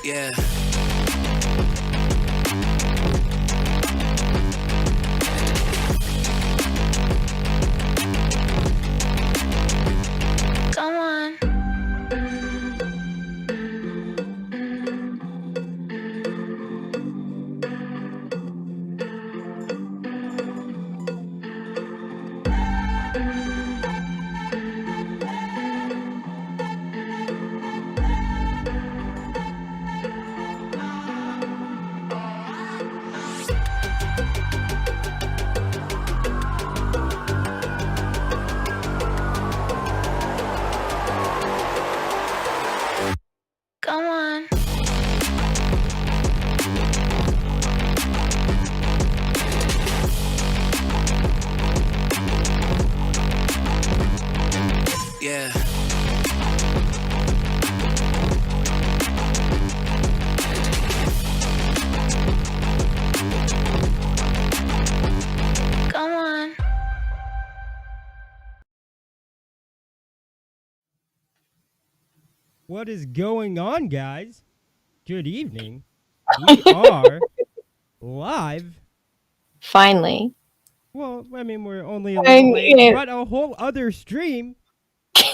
Yeah. Come on. Come on. Yeah. Come on. What is going on, guys? Good evening. We are live. Finally. Well, I mean, we're only a little late, but a whole other stream.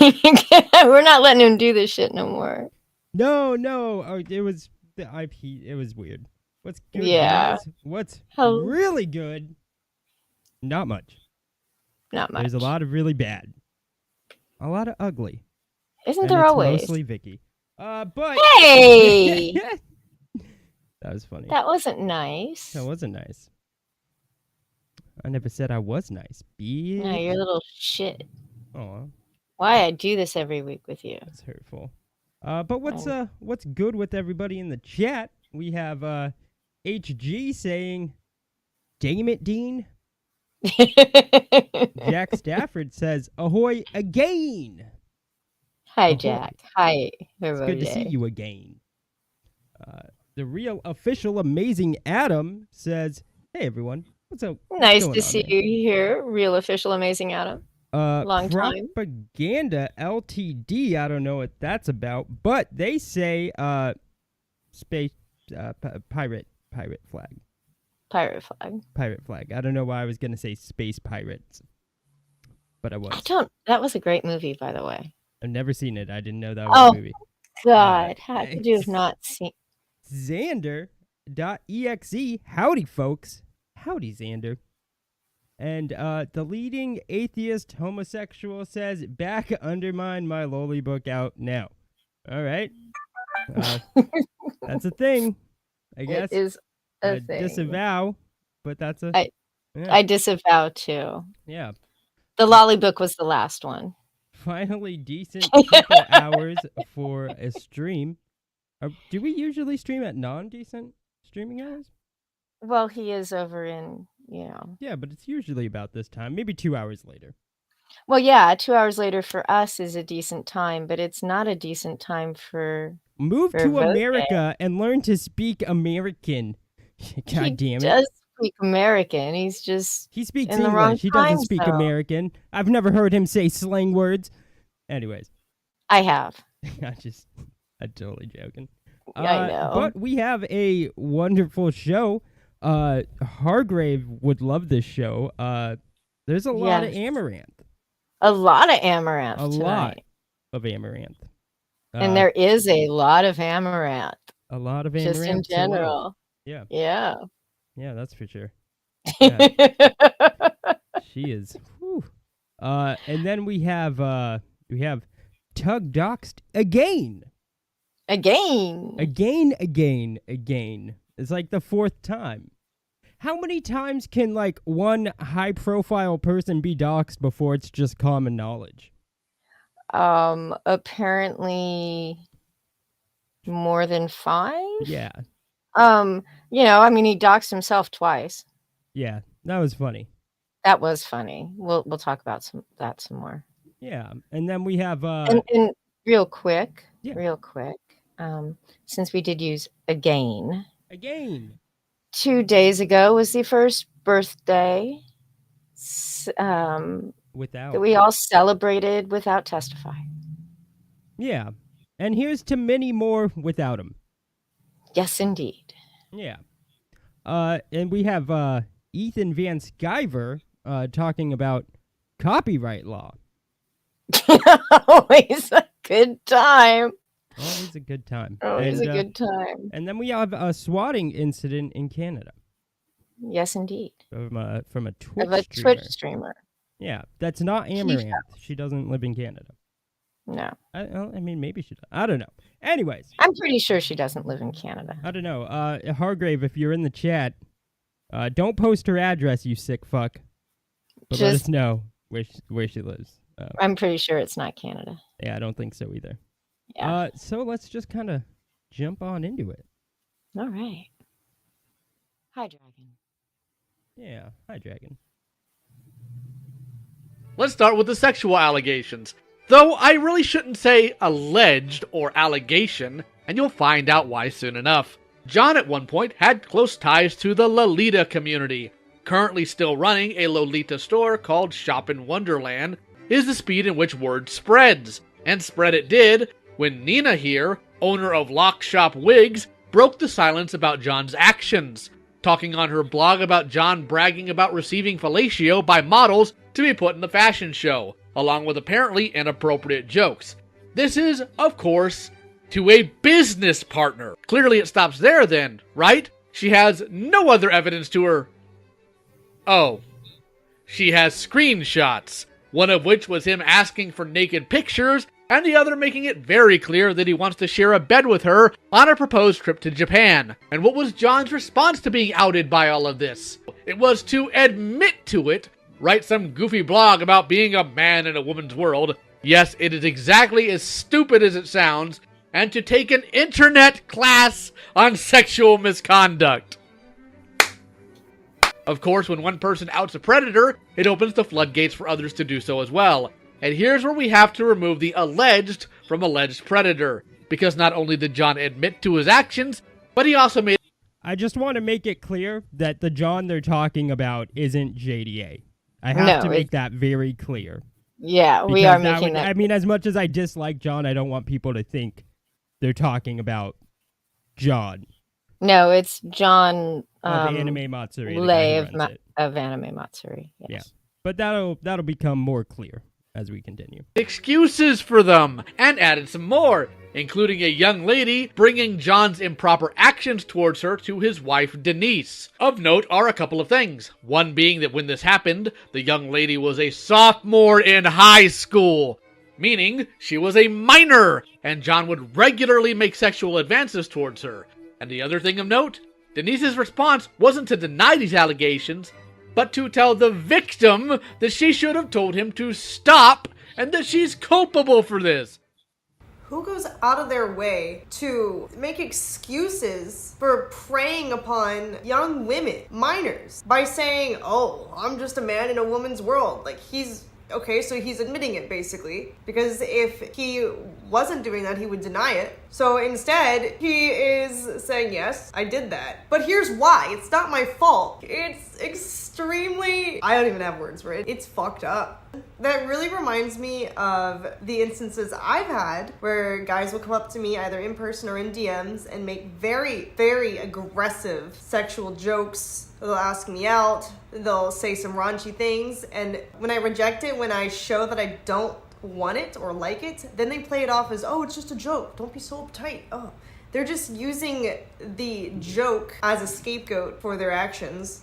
We're not letting him do this shit no more. No. Oh, it was the IP. It was weird. What's good, Yeah. guys? What's really good? Not much. Not much. There's a lot of really bad. A lot of ugly. Isn't there always? Mostly Vicky. But hey, that was funny. That wasn't nice. That wasn't nice. I never said I was nice. Bitch. No, you're a little shit. Oh. Why I do this every week with you? That's hurtful. But what's good with everybody in the chat? We have HG saying, "Damn it, Dean." Jack Stafford says, "Ahoy again." Hi, Ahoy. Jack. Hi, everybody. It's good to see you again. The real official amazing Adam says, "Hey everyone, what's up? Nice to see you here, real official amazing Adam. Long time. Propaganda LTD. I don't know what that's about, but they say space pirate flag. Pirate flag. Pirate flag. I don't know why I was gonna say space pirates, but I was. That was a great movie, by the way. I've never seen it. I didn't know that was a movie. God, how could you have not seen? Xander.exe. Howdy, folks. Howdy, Xander. And the leading atheist homosexual says, "Back undermine my lowly book out now." All right. That's a thing, I guess. It is a thing. Disavow, but that's a... I disavow, too. Yeah. The lolly book was the last one. Finally decent couple hours for a stream. Do we usually stream at non-decent streaming hours? Well, he is over in, Yeah, but it's usually about this time, maybe 2 hours later. Well, yeah, 2 hours later for us is a decent time, but it's not a decent time for... Move to America and learn to speak American. God damn it. He does speak American. He speaks English. He doesn't speak American. I've never heard him say slang words. Anyways. I have. I'm totally joking. I know. But we have a wonderful show. Hargrave would love this show. There's a lot of Amouranth. A lot of Amouranth tonight. Lot of Amouranth. And there is a lot of Amouranth. A lot of Amouranth. Just in general. Yeah. Yeah. Yeah, that's for sure. Yeah. She is. Whew. And then we have Tug Doxed again. Again. It's like the fourth time. How many times can like one high profile person be doxed before it's just common knowledge? Apparently more than 5. Yeah. I mean, he doxed himself twice. Yeah, that was funny. That was funny. We'll talk about that some more. Yeah, and then we have and real quick, since we did use AGANE. 2 days ago was the first birthday that we all celebrated without Testify. Yeah, and here's to many more without him. Yes, indeed. Yeah. And we have Ethan Van Sciver talking about copyright law. Always a good time. Always a good time. Always a good time. And then we have a swatting incident in Canada. Yes, indeed. From a Twitch Of a streamer. Twitch streamer. Yeah, that's not Amouranth. She doesn't live in Canada. No. I mean, maybe she does. I don't know. Anyways. I'm pretty sure she doesn't live in Canada. I don't know. Hargrave, if you're in the chat, don't post her address, you sick fuck. But let us know where she lives. I'm pretty sure it's not Canada. Yeah, I don't think so either. Yeah. So let's just kind of jump on into it. All right. Hi, Dragon. Yeah. Hi, Dragon. Let's start with the sexual allegations. Though I really shouldn't say alleged or allegation, and you'll find out why soon enough. John at one point had close ties to the Lolita community. Currently still running a Lolita store called Shop in Wonderland is the speed in which word spreads. And spread it did when Nina here, owner of Lock Shop Wigs, broke the silence about John's actions, talking on her blog about John bragging about receiving fellatio by models to be put in the fashion show, along with apparently inappropriate jokes. This is, of course, to a business partner. Clearly it stops there then, right? She has no other evidence to her. Oh. She has screenshots, one of which was him asking for naked pictures, and the other making it very clear that he wants to share a bed with her on a proposed trip to Japan. And what was John's response to being outed by all of this? It was to admit to it, write some goofy blog about being a man in a woman's world. Yes, it is exactly as stupid as it sounds, and to take an internet class on sexual misconduct. Of course, when one person outs a predator, it opens the floodgates for others to do so as well. And here's where we have to remove the alleged from alleged predator, because not only did John admit to his actions, but he also made... I just want to make it clear that the John they're talking about isn't JDA. I have to make that very clear. Yeah, we are making that. I mean, as much as I dislike John, I don't want people to think they're talking about John. No, it's John of Anime Matsuri. Of Anime Matsuri. Yes. Yeah, but that'll become more clear as we continue. Excuses for them, and added some more, including a young lady bringing John's improper actions towards her to his wife Denise. Of note are a couple of things. One being that when this happened, the young lady was a sophomore in high school, meaning she was a minor, and John would regularly make sexual advances towards her. And the other thing of note, Denise's response wasn't to deny these allegations, but to tell the victim that she should have told him to stop and that she's culpable for this. Who goes out of their way to make excuses for preying upon young women, minors, by saying, oh, I'm just a man in a woman's world? Like, okay, so he's admitting it, basically, because if he wasn't doing that, he would deny it. So instead, he is saying, yes, I did that. But here's why. It's not my fault. It's extremely... I don't even have words for it. It's fucked up. That really reminds me of the instances I've had where guys will come up to me either in person or in DMs and make very, very aggressive sexual jokes. They'll ask me out, they'll say some raunchy things, and when I reject it, when I show that I don't want it or like it, then they play it off as, oh, it's just a joke, don't be so uptight. Oh, they're just using the joke as a scapegoat for their actions.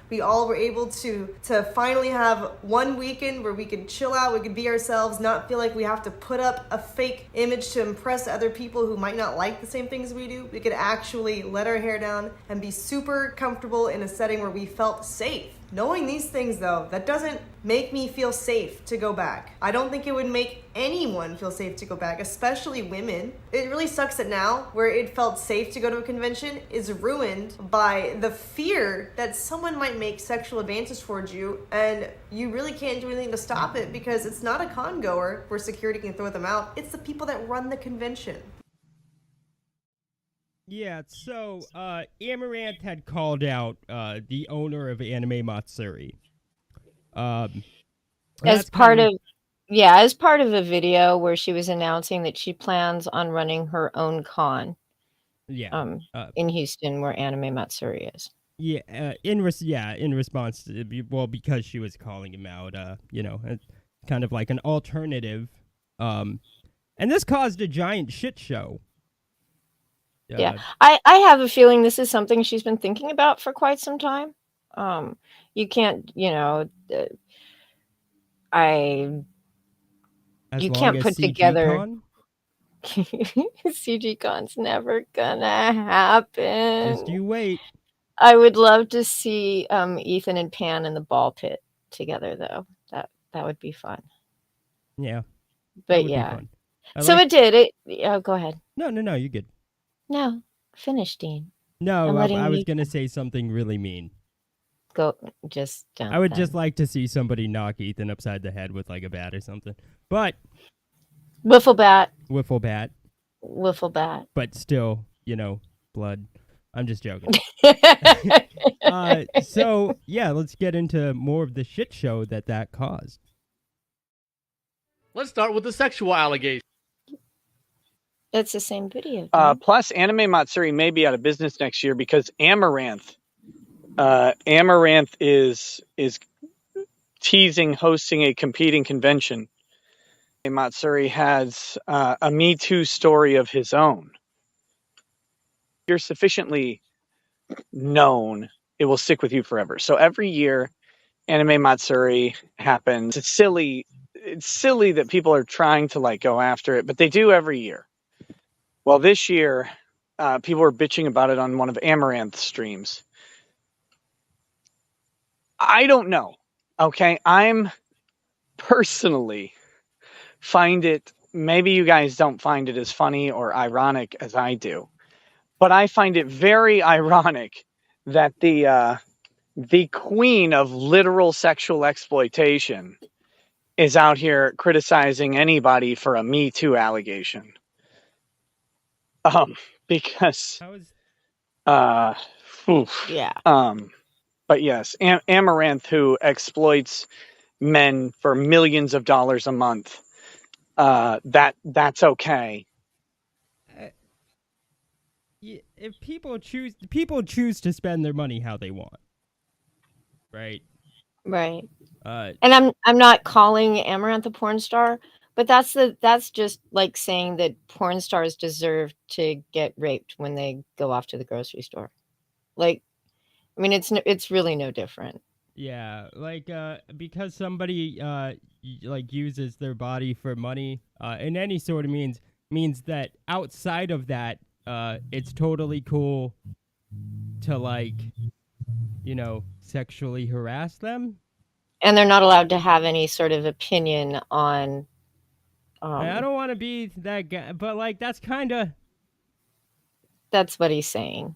We all were able to finally have one weekend where we could chill out, we could be ourselves, not feel like we have to put up a fake image to impress other people who might not like the same things we do. We could actually let our hair down and be super comfortable in a setting where we felt safe. Knowing these things, though, that doesn't make me feel safe to go back. I don't think it would make anyone feel safe to go back, especially women. It really sucks that now, where it felt safe to go to a convention, is ruined by the fear that someone might make sexual advances towards you, and you really can't do anything to stop it because it's not a con goer where security can throw them out. It's the people that run the convention. Yeah, so Amouranth had called out the owner of Anime Matsuri. As part of a video where she was announcing that she plans on running her own con. Yeah. In Houston, where Anime Matsuri is. Yeah. In response to, because she was calling him out. Kind of like an alternative. And this caused a giant shit show. Yeah, I have a feeling this is something she's been thinking about for quite some time. You can't, you can't put together. CG Con's never gonna happen. Just you wait. I would love to see Ethan and Pan in the ball pit together, though. That would be fun. Yeah, but yeah. So it did. Go ahead. No, you're good. No, finish, Dean. No, I was gonna say something really mean. Go, just don't. I would just like to see somebody knock Ethan upside the head with like a bat or something. But wiffle bat. But still, blood. I'm just joking. So yeah, let's get into more of the shit show that caused. Let's start with the sexual allegation. It's the same video. Plus, Anime Matsuri may be out of business next year because Amouranth is teasing hosting a competing convention. Matsuri has a Me Too story of his own. You're sufficiently known, it will stick with you forever. So every year, Anime Matsuri happens. It's silly that people are trying to go after it, but they do every year. Well, this year, people were bitching about it on one of Amouranth's streams. I don't know. Okay, I'm personally find it, maybe you guys don't find it as funny or ironic as I do, but I find it very ironic that the queen of literal sexual exploitation is out here criticizing anybody for a Me Too allegation. Because yeah. But yes, Amouranth, who exploits men for millions of dollars a month, that's okay. If people choose to spend their money how they want, right? And I'm not calling Amouranth a porn star, but that's just like saying that porn stars deserve to get raped when they go off to the grocery store. It's really no different. Yeah, because somebody uses their body for money in any sort of means that outside of that, it's totally cool to sexually harass them. And they're not allowed to have any sort of opinion on. I don't want to be that guy, but that's kind of. That's what he's saying.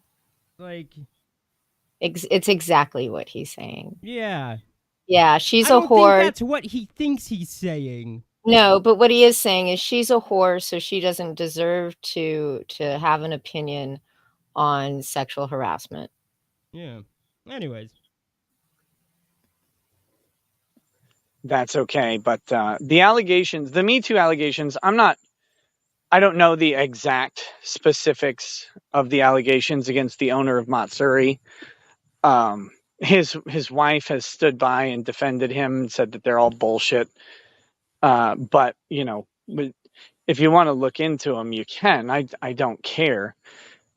It's exactly what he's saying. Yeah. Yeah, she's a whore. Think that's what he thinks he's saying. No, but what he is saying is she's a whore, so she doesn't deserve to have an opinion on sexual harassment. Yeah. Anyways. That's okay, but the allegations, the Me Too allegations, I don't know the exact specifics of the allegations against the owner of Matsuri. His wife has stood by and defended him and said that they're all bullshit. But if you want to look into them, you can. I don't care.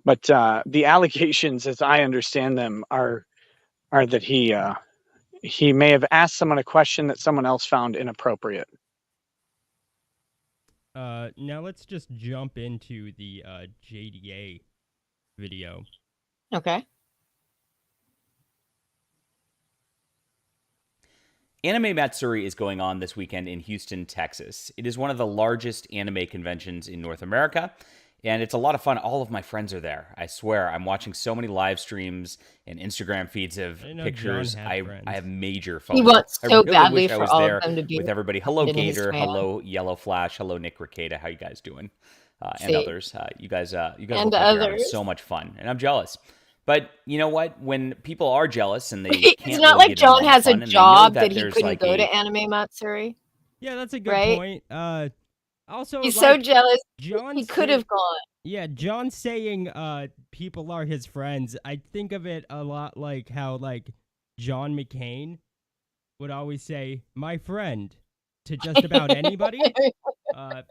But the allegations, as I understand them, are that he may have asked someone a question that someone else found inappropriate. Now let's just jump into the JDA video. Okay. Anime Matsuri is going on this weekend in Houston, Texas. It is one of the largest anime conventions in North America, and it's a lot of fun. All of my friends are there. I swear, I'm watching so many live streams and Instagram feeds of pictures. I have major fun. He wants so really badly wish I for was all there of them to be with everybody. Hello, in his Gator. fan. Hello, Yellow Flash. Hello, Nick Ricada. How you guys doing? And See. others. You guys And look like you're having others. so much fun, and I'm jealous. But you know what? When people are jealous and they It's can't not really like get in John on the has fun, a and they know job that he there's couldn't go a- to Anime Matsuri. Yeah, that's a good Right? point. Also, He's so jealous. John He could have gone. Yeah, John saying people are his friends. I think of it a lot like how like John McCain would always say "my friend" to just about anybody.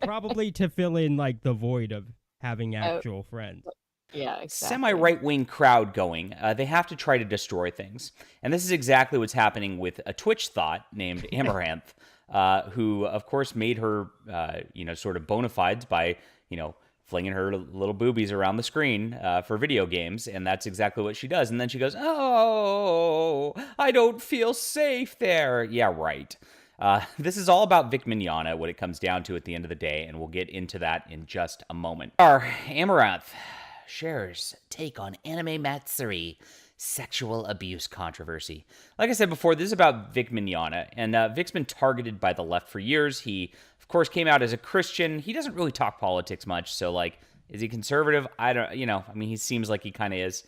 Probably to fill in like the void of having actual friends. Yeah, exactly. Semi-right wing crowd going. They have to try to destroy things, and this is exactly what's happening with a Twitch thought named Amouranth, who of course made her, sort of bona fides by flinging her little boobies around the screen for video games, and that's exactly what she does. And then she goes, "Oh, I don't feel safe there." Yeah, right. This is all about Vic Mignogna, what it comes down to at the end of the day, and we'll get into that in just a moment. Our Amouranth shares take on anime Matsuri sexual abuse controversy. Like I said before, this is about Vic Mignogna, and Vic's been targeted by the left for years. He, of course, came out as a Christian. He doesn't really talk politics much, so, like, is he conservative? I don't, I mean, he seems like he kind of is.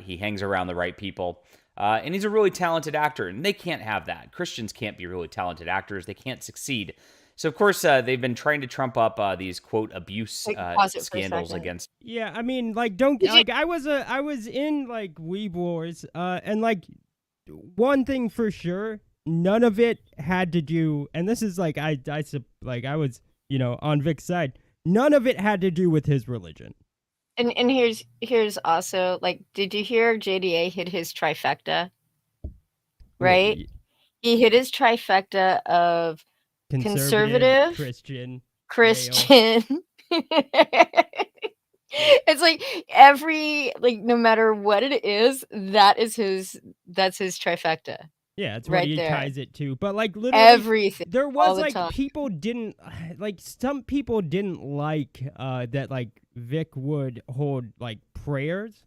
He hangs around the right people. And he's a really talented actor, and they can't have that. Christians can't be really talented actors. They can't succeed. So, of course, they've been trying to trump up these, quote, abuse pause it for a scandals second. against... Yeah, I mean, like, I was in, like, Weeb Wars, and, like, one thing for sure, none of it had to do, and this is, like, I was, on Vic's side, none of it had to do with his religion. And here's also, like, did you hear JDA hit his trifecta? Right? He hit his trifecta of conservative, Christian. It's like no matter what it is, that's his trifecta. Yeah, that's right what he there. ties it to. But like literally Everything. there all was the like time. people didn't like some people didn't like that like Vic would hold like prayers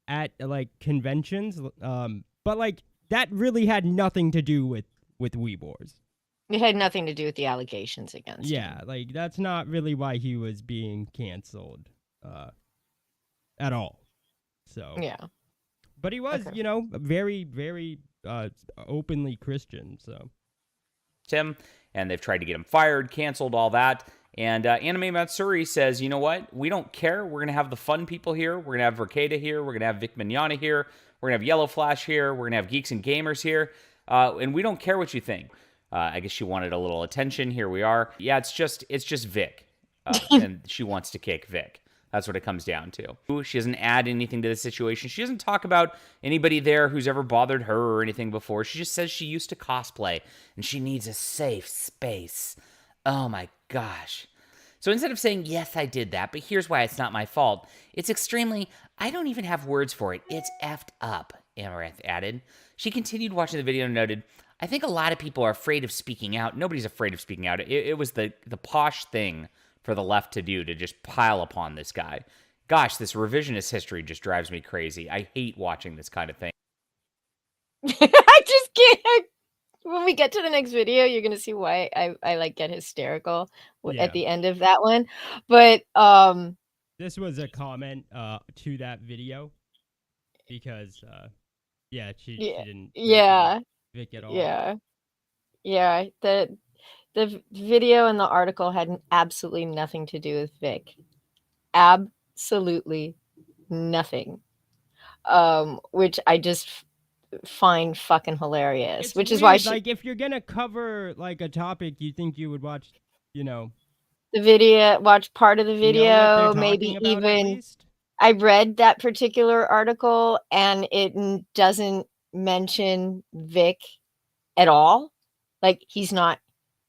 at like conventions. But like that really had nothing to do with Weeb Wars. It had nothing to do with the allegations against him. Yeah, like that's not really why he was being canceled at all. So Yeah. But he was, Okay. very, very openly Christian, so. Tim, and they've tried to get him fired, canceled, all that. And Anime Matsuri says, you know what? We don't care. We're going to have the fun people here. We're going to have Verkada here. We're going to have Vic Mignogna here. We're going to have Yellow Flash here. We're going to have Geeks and Gamers here. And we don't care what you think. I guess she wanted a little attention. Here we are. Yeah, it's just Vic. And she wants to kick Vic. That's what it comes down to. She doesn't add anything to the situation. She doesn't talk about anybody there who's ever bothered her or anything before. She just says she used to cosplay and she needs a safe space. Oh my gosh. So instead of saying, yes, I did that, but here's why it's not my fault, it's extremely, I don't even have words for it. It's effed up, Amouranth added. She continued watching the video and noted, I think a lot of people are afraid of speaking out. Nobody's afraid of speaking out. It was the posh thing for the left to do, to just pile upon this guy. Gosh, this revisionist history just drives me crazy. I hate watching this kind of thing. I just can't. When we get to the next video, you're gonna see why I like get hysterical at the end of that one. But this was a comment to that video because she didn't Vic at all. Yeah. The video and the article had absolutely nothing to do with Vic. Absolutely nothing. Which I just find fucking hilarious. It's which weird. Is why like if you're gonna cover like a topic, you think you would watch, the video, watch part of the video, maybe about, even. I read that particular article and it doesn't mention Vic at all. Like he's not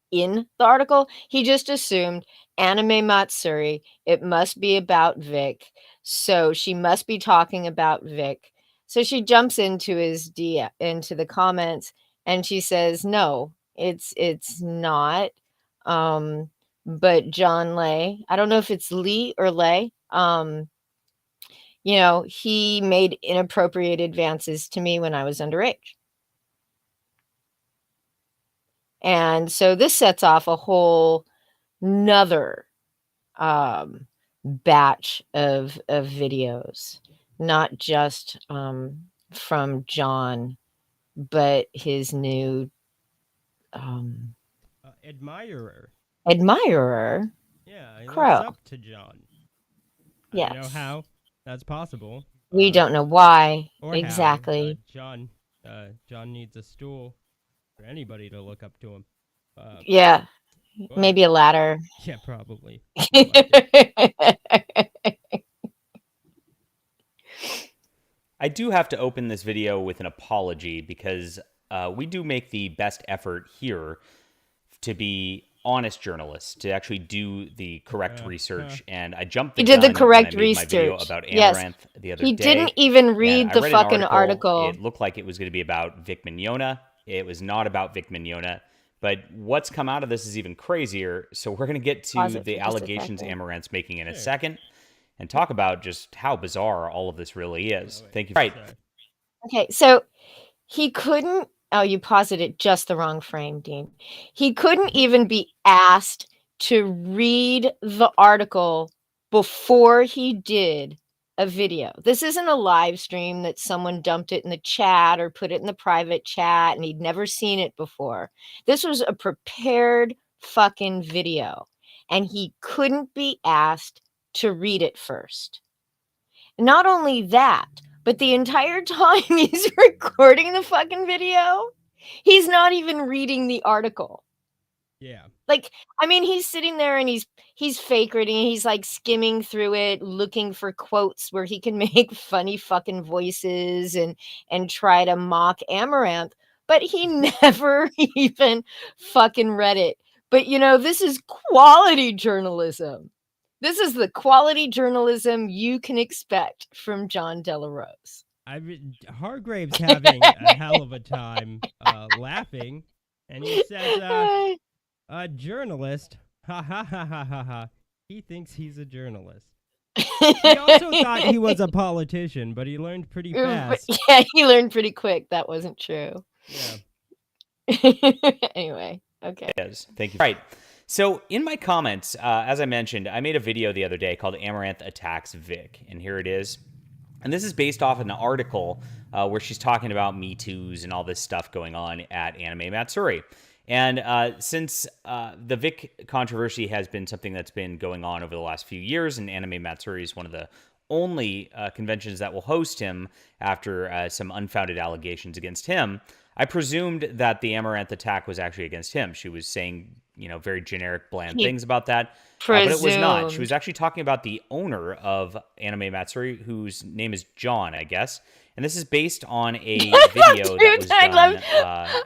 in the article. He just assumed anime Matsuri, it must be about Vic, so she must be talking about Vic. So she jumps into into the comments and she says, no, it's not. But John Lay, I don't know if it's Lee or Lay, he made inappropriate advances to me when I was underage. And so this sets off a whole nother batch of videos, not just from John, but his new admirer. Admirer. Yeah, he looks Crow. up to John. I don't know Yes. how that's possible. We don't know why or how. exactly. John needs a stool for anybody to look up to him. Yeah, But- maybe a ladder. Yeah, probably. Something like it. I do have to open this video with an apology because we do make the best effort here to be honest journalists, to actually do the correct research, and I jumped the He did the gun correct when I made my video research. about Yes. Amaranth the other He day. didn't even And read I the read an fucking article. It looked like it was going to be about Vic Mignogna. It was not about Vic Mignogna. But what's come out of this is even crazier. So we're going to get Pause to it the for just a allegations second. Amaranth's making in a Sure. second and talk about just how bizarre all of this really is. Thank you. Right. Sorry. Okay, so he couldn't. Oh, you posited just the wrong frame, Dean. He couldn't even be asked to read the article before he did a video. This isn't a live stream that someone dumped it in the chat or put it in the private chat and he'd never seen it before. This was a prepared fucking video, and he couldn't be asked to read it first. Not only that, but the entire time he's recording the fucking video, he's not even reading the article. Yeah. Like, I mean, he's sitting there and he's fake reading. He's like skimming through it, looking for quotes where he can make funny fucking voices and try to mock Amouranth, but he never even fucking read it. But you know, this is quality journalism. This is the quality journalism you can expect from John Delarose. Hargrave's having a hell of a time laughing, and he says, a journalist, ha ha ha ha ha ha, he thinks he's a journalist. He also thought he was a politician, but he learned pretty fast. Yeah, he learned pretty quick that wasn't true. Yeah. Anyway, okay. Yes, thank you. Right. So in my comments, as I mentioned, I made a video the other day called Amouranth Attacks Vic, and here it is. And this is based off an article where she's talking about Me Too's and all this stuff going on at Anime Matsuri. And since the Vic controversy has been something that's been going on over the last few years, and Anime Matsuri is one of the only conventions that will host him after some unfounded allegations against him, I presumed that the Amouranth attack was actually against him. She was saying, you know, very generic, bland things about that. But it was not. She was actually talking about the owner of Anime Matsuri, whose name is John, I guess. And this is based on a video that was done.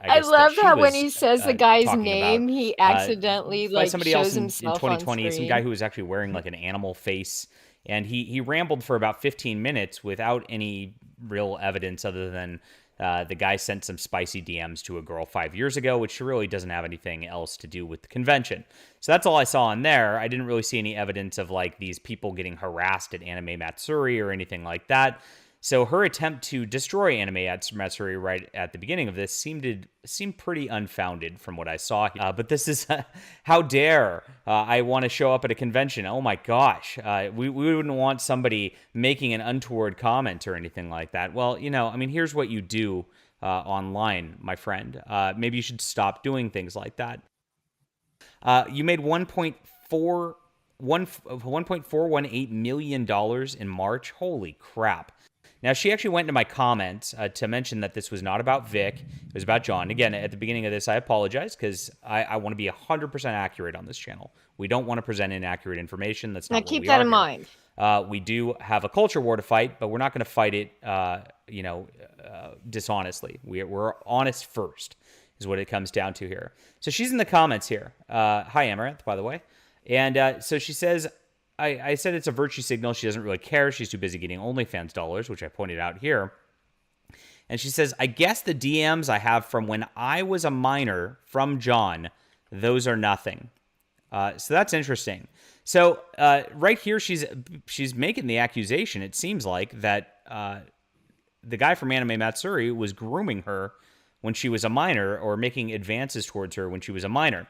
I love how when he says the guy's name, about, he accidentally by somebody else shows in himself 2020, on some screen. guy who was actually wearing like an animal face. And he rambled for about 15 minutes without any real evidence other than the guy sent some spicy DMs to a girl 5 years ago, which really doesn't have anything else to do with the convention. So that's all I saw in there. I didn't really see any evidence of like these people getting harassed at Anime Matsuri or anything like that. So her attempt to destroy Anime Matsuri right at the beginning of this seemed pretty unfounded from what I saw. But this is, how dare I want to show up at a convention? Oh my gosh. We wouldn't want somebody making an untoward comment or anything like that. Well, you know, I mean, here's what you do online, my friend. Maybe you should stop doing things like that. You made $1.418 million in March. Holy crap. Now, she actually went into my comments to mention that this was not about Vic. It was about John. Again, at the beginning of this, I apologize because I want to be 100% accurate on this channel. We don't want to present inaccurate information. That's not Now what keep we that are in here. mind. We do have a culture war to fight, but we're not going to fight it, dishonestly. We're honest first is what it comes down to here. So she's in the comments here. Hi, Amouranth, by the way. And so she says, I said it's a virtue signal. She doesn't really care. She's too busy getting OnlyFans dollars, which I pointed out here. And she says, I guess the DMs I have from when I was a minor from John, those are nothing. So that's interesting. So right here, she's making the accusation, it seems like, that the guy from Anime Matsuri was grooming her when she was a minor or making advances towards her when she was a minor.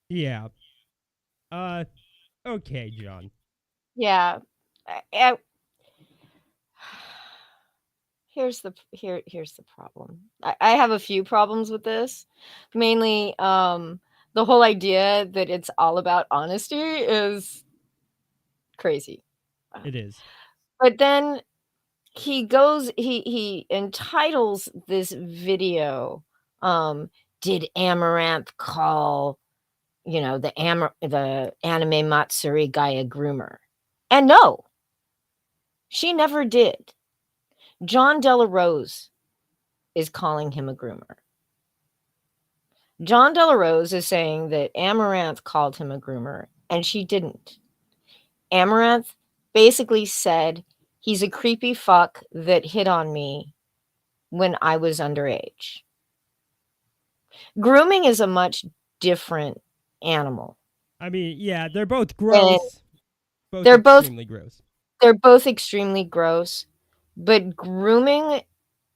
Yeah. Okay, John. Yeah. Here's the problem. I have a few problems with this. Mainly, the whole idea that it's all about honesty is crazy. It is. But then he entitles this video, did Amouranth call, the anime Matsuri guy a groomer? And no, she never did. John Della Rose is calling him a groomer. John Della Rose is saying that Amouranth called him a groomer, and she didn't. Amouranth basically said he's a creepy fuck that hit on me when I was underage. Grooming is a much different animal. I mean, yeah, they're both gross. They're both extremely gross. They're both extremely gross, but grooming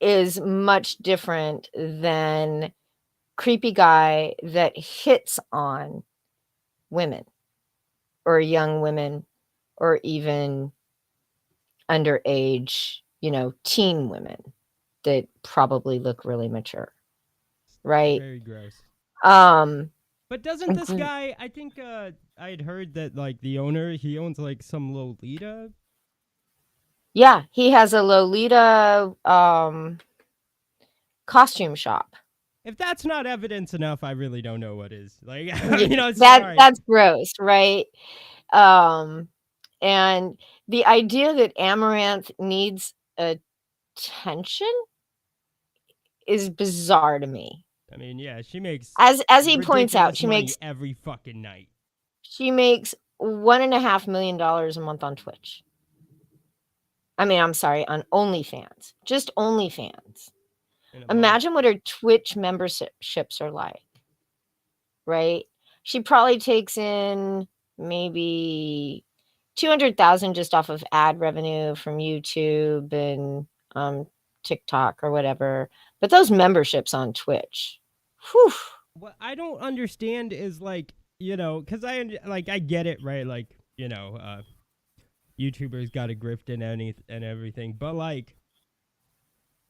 is much different than creepy guy that hits on women or young women or even underage, teen women that probably look really mature. Right? Very gross. Um, But doesn't this guy, I think I had heard that like the owner, he owns like some Lolita. Yeah, he has a Lolita costume shop. If that's not evidence enough, I really don't know what is. Like, sorry. That's gross, right? And the idea that Amouranth needs attention is bizarre to me. I mean, yeah, she makes as he points out, she money makes every fucking night. She makes $1.5 million a month on Twitch. I mean, I'm sorry, on OnlyFans. Just OnlyFans. Imagine what her Twitch memberships are like, right? She probably takes in maybe 200,000 just off of ad revenue from YouTube and TikTok or whatever. But those memberships on Twitch, whew. What I don't understand is like, because I get it, right? Like, YouTubers got to grift and everything, but like,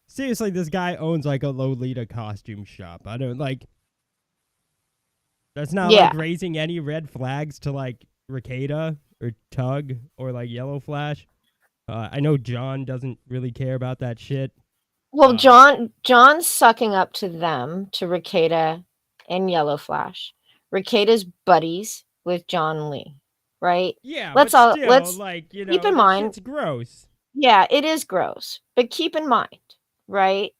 seriously, this guy owns like a Lolita costume shop. I don't like. That's not like raising any red flags to like Ricada or Tug or like Yellow Flash. I know John doesn't really care about that shit. Well, John's sucking up to them, to Ricada and Yellow Flash. Ricada's buddies with John Lee, right? Yeah, let's like, keep in mind, it's gross. Yeah, it is gross, but keep in mind, right?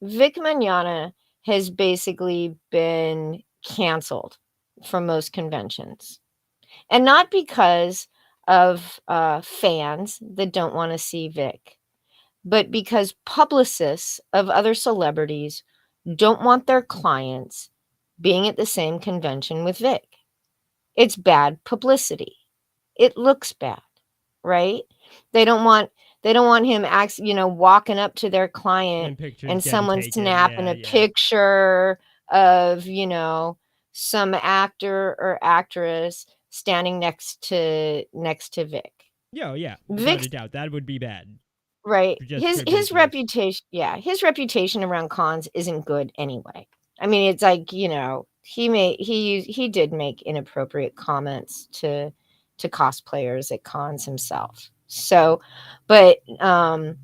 Vic Mignogna has basically been canceled from most conventions, and not because of fans that don't want to see Vic, but because publicists of other celebrities don't want their clients being at the same convention with Vic. It's bad publicity. It looks bad, right? They don't want him walking up to their client and someone snapping a picture of, some actor or actress standing next to Vic. Yeah, without a doubt, that would be bad. Right. His reputation, his reputation around cons isn't good anyway. I mean, it's like, he did make inappropriate comments to cosplayers at cons himself. So, but Anime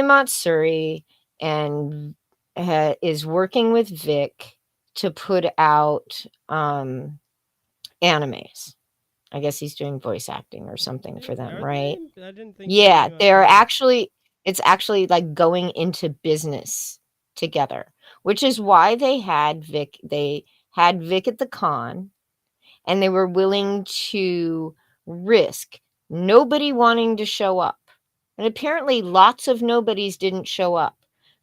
Matsuri is working with Vic to put out animes. I guess he's doing voice acting or something for them, right? I didn't think. Yeah, it's actually like going into business together, which is why they had Vic at the con, and they were willing to risk nobody wanting to show up. And apparently lots of nobodies didn't show up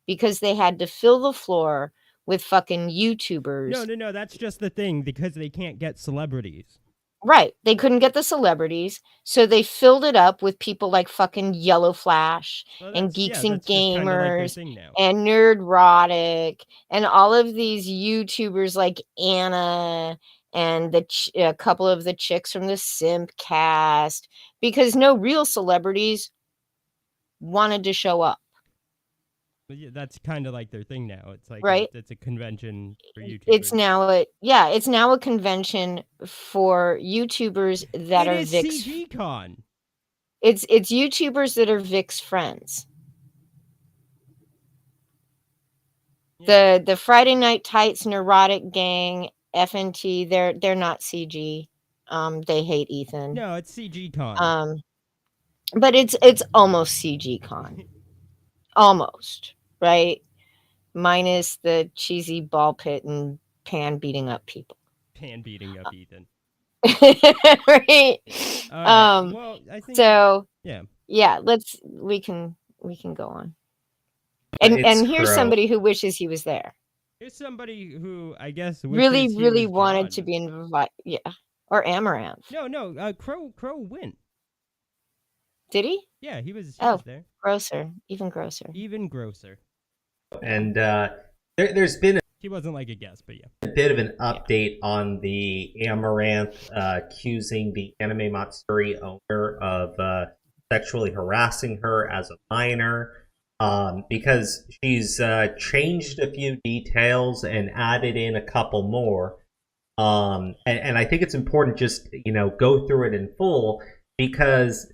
because they had to fill the floor with fucking YouTubers. No, that's just the thing, because they can't get celebrities. Right. They couldn't get the celebrities, so they filled it up with people like fucking Yellow Flash and Geeks and Gamers and Nerdrotic and all of these YouTubers like Anna and a couple of the chicks from the Simp cast, because no real celebrities wanted to show up. But yeah, that's kind of like their thing now. It's like Right. it's a convention for YouTubers. It's now a convention for YouTubers that It are is Vic's. CG Con. It's YouTubers that are Vic's friends. Yeah. The Friday Night Tights Neurotic Gang FNT, they're not CG. They hate Ethan. No, it's CG Con. But it's almost CG Con. Almost, right? Minus the cheesy ball pit and Pan beating up people. Pan beating up Ethan. Right. All right. Well, I think So yeah. we can go on. And here's somebody who wishes he was there. Here's somebody who I guess Really, wishes he really was wanted John. to be invited. Yeah. Or Amouranth. No. Crow went. Did he? Yeah, he was there. Grosser. Even grosser. Even grosser. And there's been He wasn't like a guest, but yeah. a bit of an update on the Amouranth accusing the anime Matsuri owner of sexually harassing her as a minor, because she's changed a few details and added in a couple more. And I think it's important just, go through it in full, because,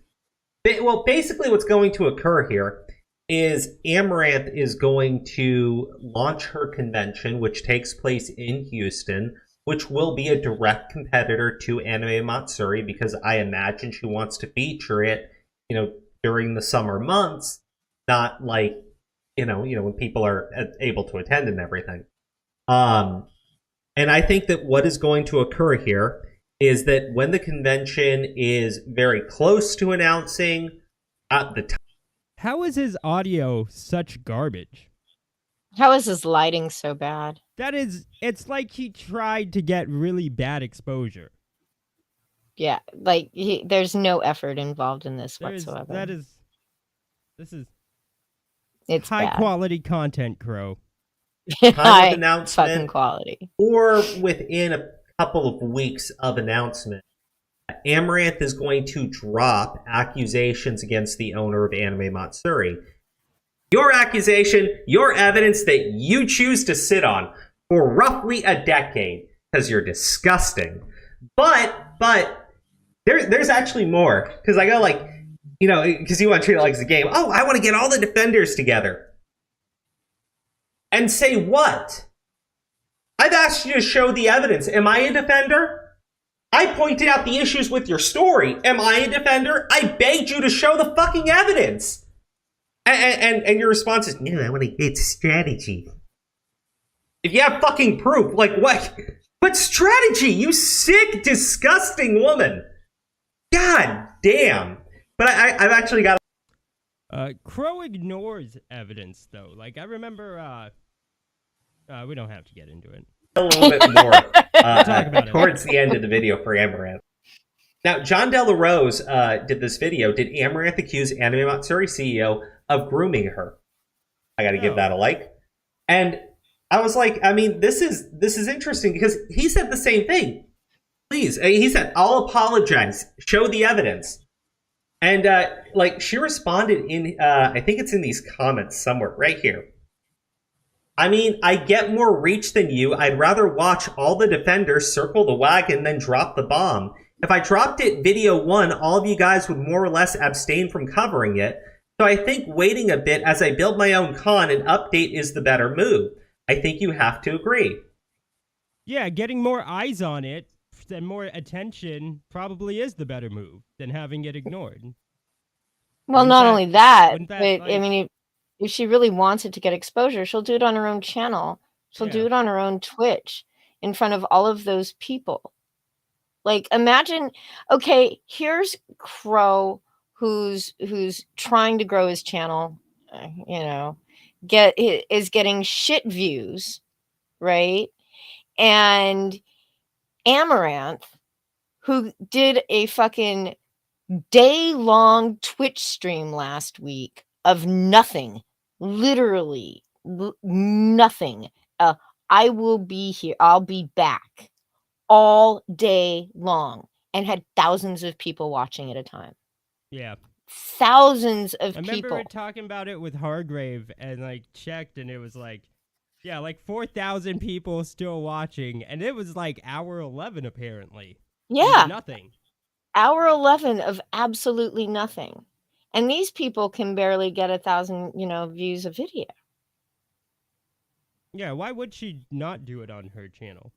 basically what's going to occur here is Amouranth is going to launch her convention, which takes place in Houston, which will be a direct competitor to Anime Matsuri, because I imagine she wants to feature it, during the summer months, not like, when people are able to attend and everything. And I think that what is going to occur here is that when the convention is very close to announcing at the time. How is his audio such garbage? How is his lighting so bad? It's like he tried to get really bad exposure. Yeah, like there's no effort involved in this whatsoever. This is it's high bad. quality content, Crow. High announcement, fucking quality. Or within a couple of weeks of announcement, Amouranth is going to drop accusations against the owner of Anime Matsuri. Your accusation, your evidence that you choose to sit on for roughly a decade, because you're disgusting. But there's actually more, because I go because you want to treat it like it's a game. Oh, I want to get all the defenders together. And say what? I've asked you to show the evidence. Am I a defender? I pointed out the issues with your story. Am I a defender? I begged you to show the fucking evidence. And your response is, no, I want to get strategy. If you have fucking proof, like what? What strategy? You sick, disgusting woman. God damn. But I've actually got... Crow ignores evidence, though. Like, I remember... we don't have to get into it. A little bit more Talk about towards the end of the video for Amouranth. Now, John Della Rose did this video. Did Amouranth accuse Anime Matsuri CEO of grooming her? I got to give that a like. And I was like, I mean, this is interesting, because he said the same thing. Please, he said, I'll apologize. Show the evidence. And she responded in, I think it's in these comments somewhere, right here. I mean, I get more reach than you. I'd rather watch all the defenders circle the wagon than drop the bomb. If I dropped it video 1, all of you guys would more or less abstain from covering it. So I think waiting a bit as I build my own con and update is the better move. I think you have to agree. Yeah, getting more eyes on it and more attention probably is the better move than having it ignored. Well, not only that, but like... I mean, if she really wants it to get exposure, she'll do it on her own channel. She'll do it on her own Twitch in front of all of those people. Like, imagine, okay, here's Crow who's trying to grow his channel, is getting shit views, right? And Amouranth, who did a fucking day-long Twitch stream last week of nothing. Literally nothing. I will be here. I'll be back all day long, and had thousands of people watching at a time. Yeah. thousands of I remember people. talking about it with Hargrave and like checked, and it was like, yeah, like 4,000 people still watching, and it was like hour 11 apparently. Yeah, Nothing. hour 11 of absolutely nothing, and these people can barely get 1,000, views a video. Yeah, why would she not do it on her channel?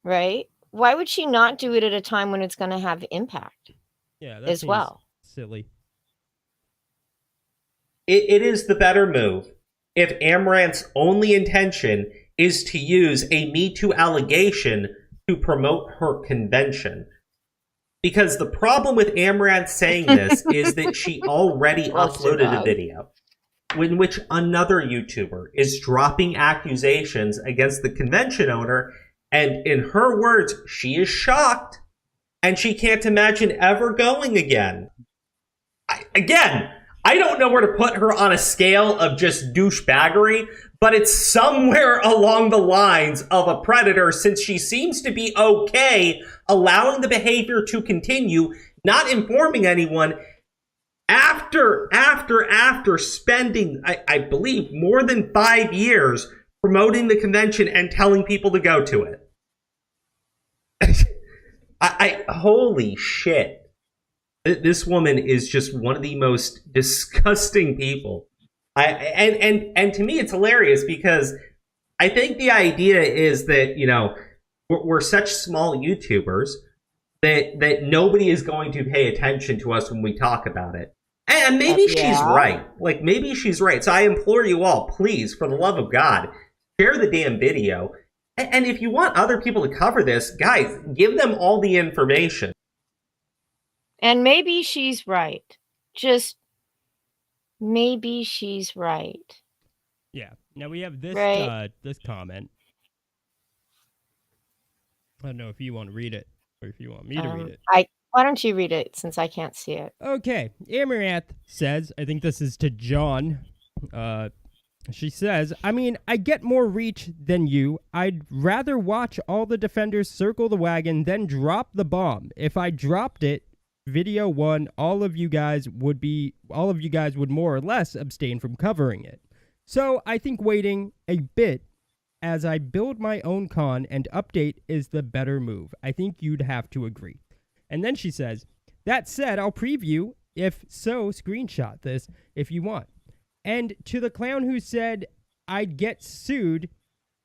Right? Why would she not do it at a time when it's going to have impact? Yeah, that as seems well. silly. It is the better move if Amouranth's only intention is to use a Me Too allegation to promote her convention. Because the problem with Amouranth saying this is that she already uploaded a video in which another YouTuber is dropping accusations against the convention owner, and in her words, she is shocked and she can't imagine ever going again. I don't know where to put her on a scale of just douchebaggery, but it's somewhere along the lines of a predator, since she seems to be okay allowing the behavior to continue, not informing anyone after spending, I believe, more than 5 years promoting the convention and telling people to go to it. Holy shit. This woman is just one of the most disgusting people. And to me, it's hilarious because I think the idea is that, we're such small YouTubers that nobody is going to pay attention to us when we talk about it. And maybe she's right. Like, maybe she's right. So I implore you all, please, for the love of God, share the damn video. And if you want other people to cover this, guys, give them all the information. And maybe she's right. Just maybe she's right. Yeah. Now we have this this comment. I don't know if you want to read it or if you want me to read it. Why don't you read it, since I can't see it? Okay. Amouranth says, I think this is to John. She says, I get more reach than you. I'd rather watch all the defenders circle the wagon than drop the bomb. If I dropped it, video 1, all of you guys would more or less abstain from covering it. So I think waiting a bit as I build my own con and update is the better move. I think you'd have to agree. And then she says, that said, I'll preview. If so, screenshot this if you want. And to the clown who said I'd get sued,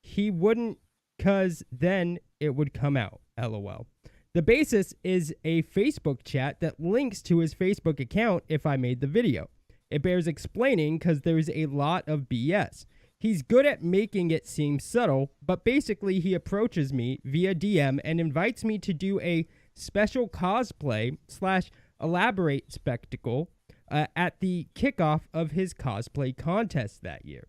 he wouldn't, cause then it would come out. LOL. The basis is a Facebook chat that links to his Facebook account if I made the video. It bears explaining because there's a lot of BS. He's good at making it seem subtle, but basically he approaches me via DM and invites me to do a special cosplay / elaborate spectacle at the kickoff of his cosplay contest that year.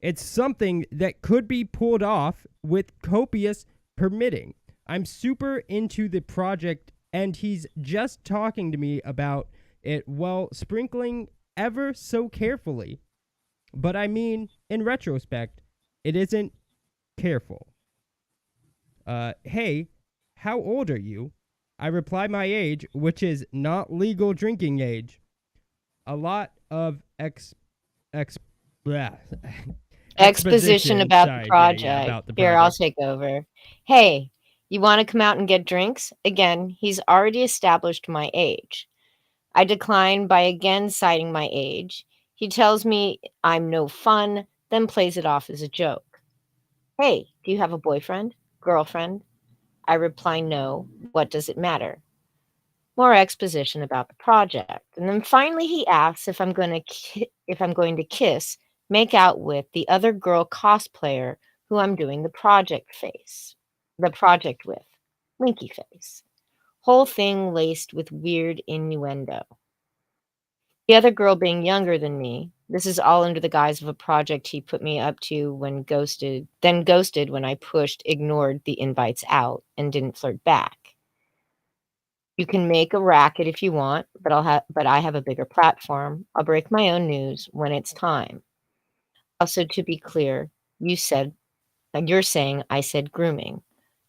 It's something that could be pulled off with copious permitting. I'm super into the project, and he's just talking to me about it while sprinkling ever so carefully. But in retrospect, it isn't careful. Hey, how old are you? I reply my age, which is not legal drinking age. A lot of exposition about sorry, the project. yeah, about the Here, project. I'll take over. Hey, you want to come out and get drinks? Again, he's already established my age. I decline by again citing my age. He tells me I'm no fun, then plays it off as a joke. Hey, do you have a boyfriend? Girlfriend? I reply no. What does it matter? More exposition about the project. And then finally he asks if I'm going to kiss, make out with the other girl cosplayer who I'm doing the project with. Winky face. Whole thing laced with weird innuendo. The other girl being younger than me. This is all under the guise of a project he put me up to when ghosted when I ignored the invites out and didn't flirt back. You can make a racket if you want, but I have a bigger platform. I'll break my own news when it's time. Also, to be clear, you're saying I said grooming.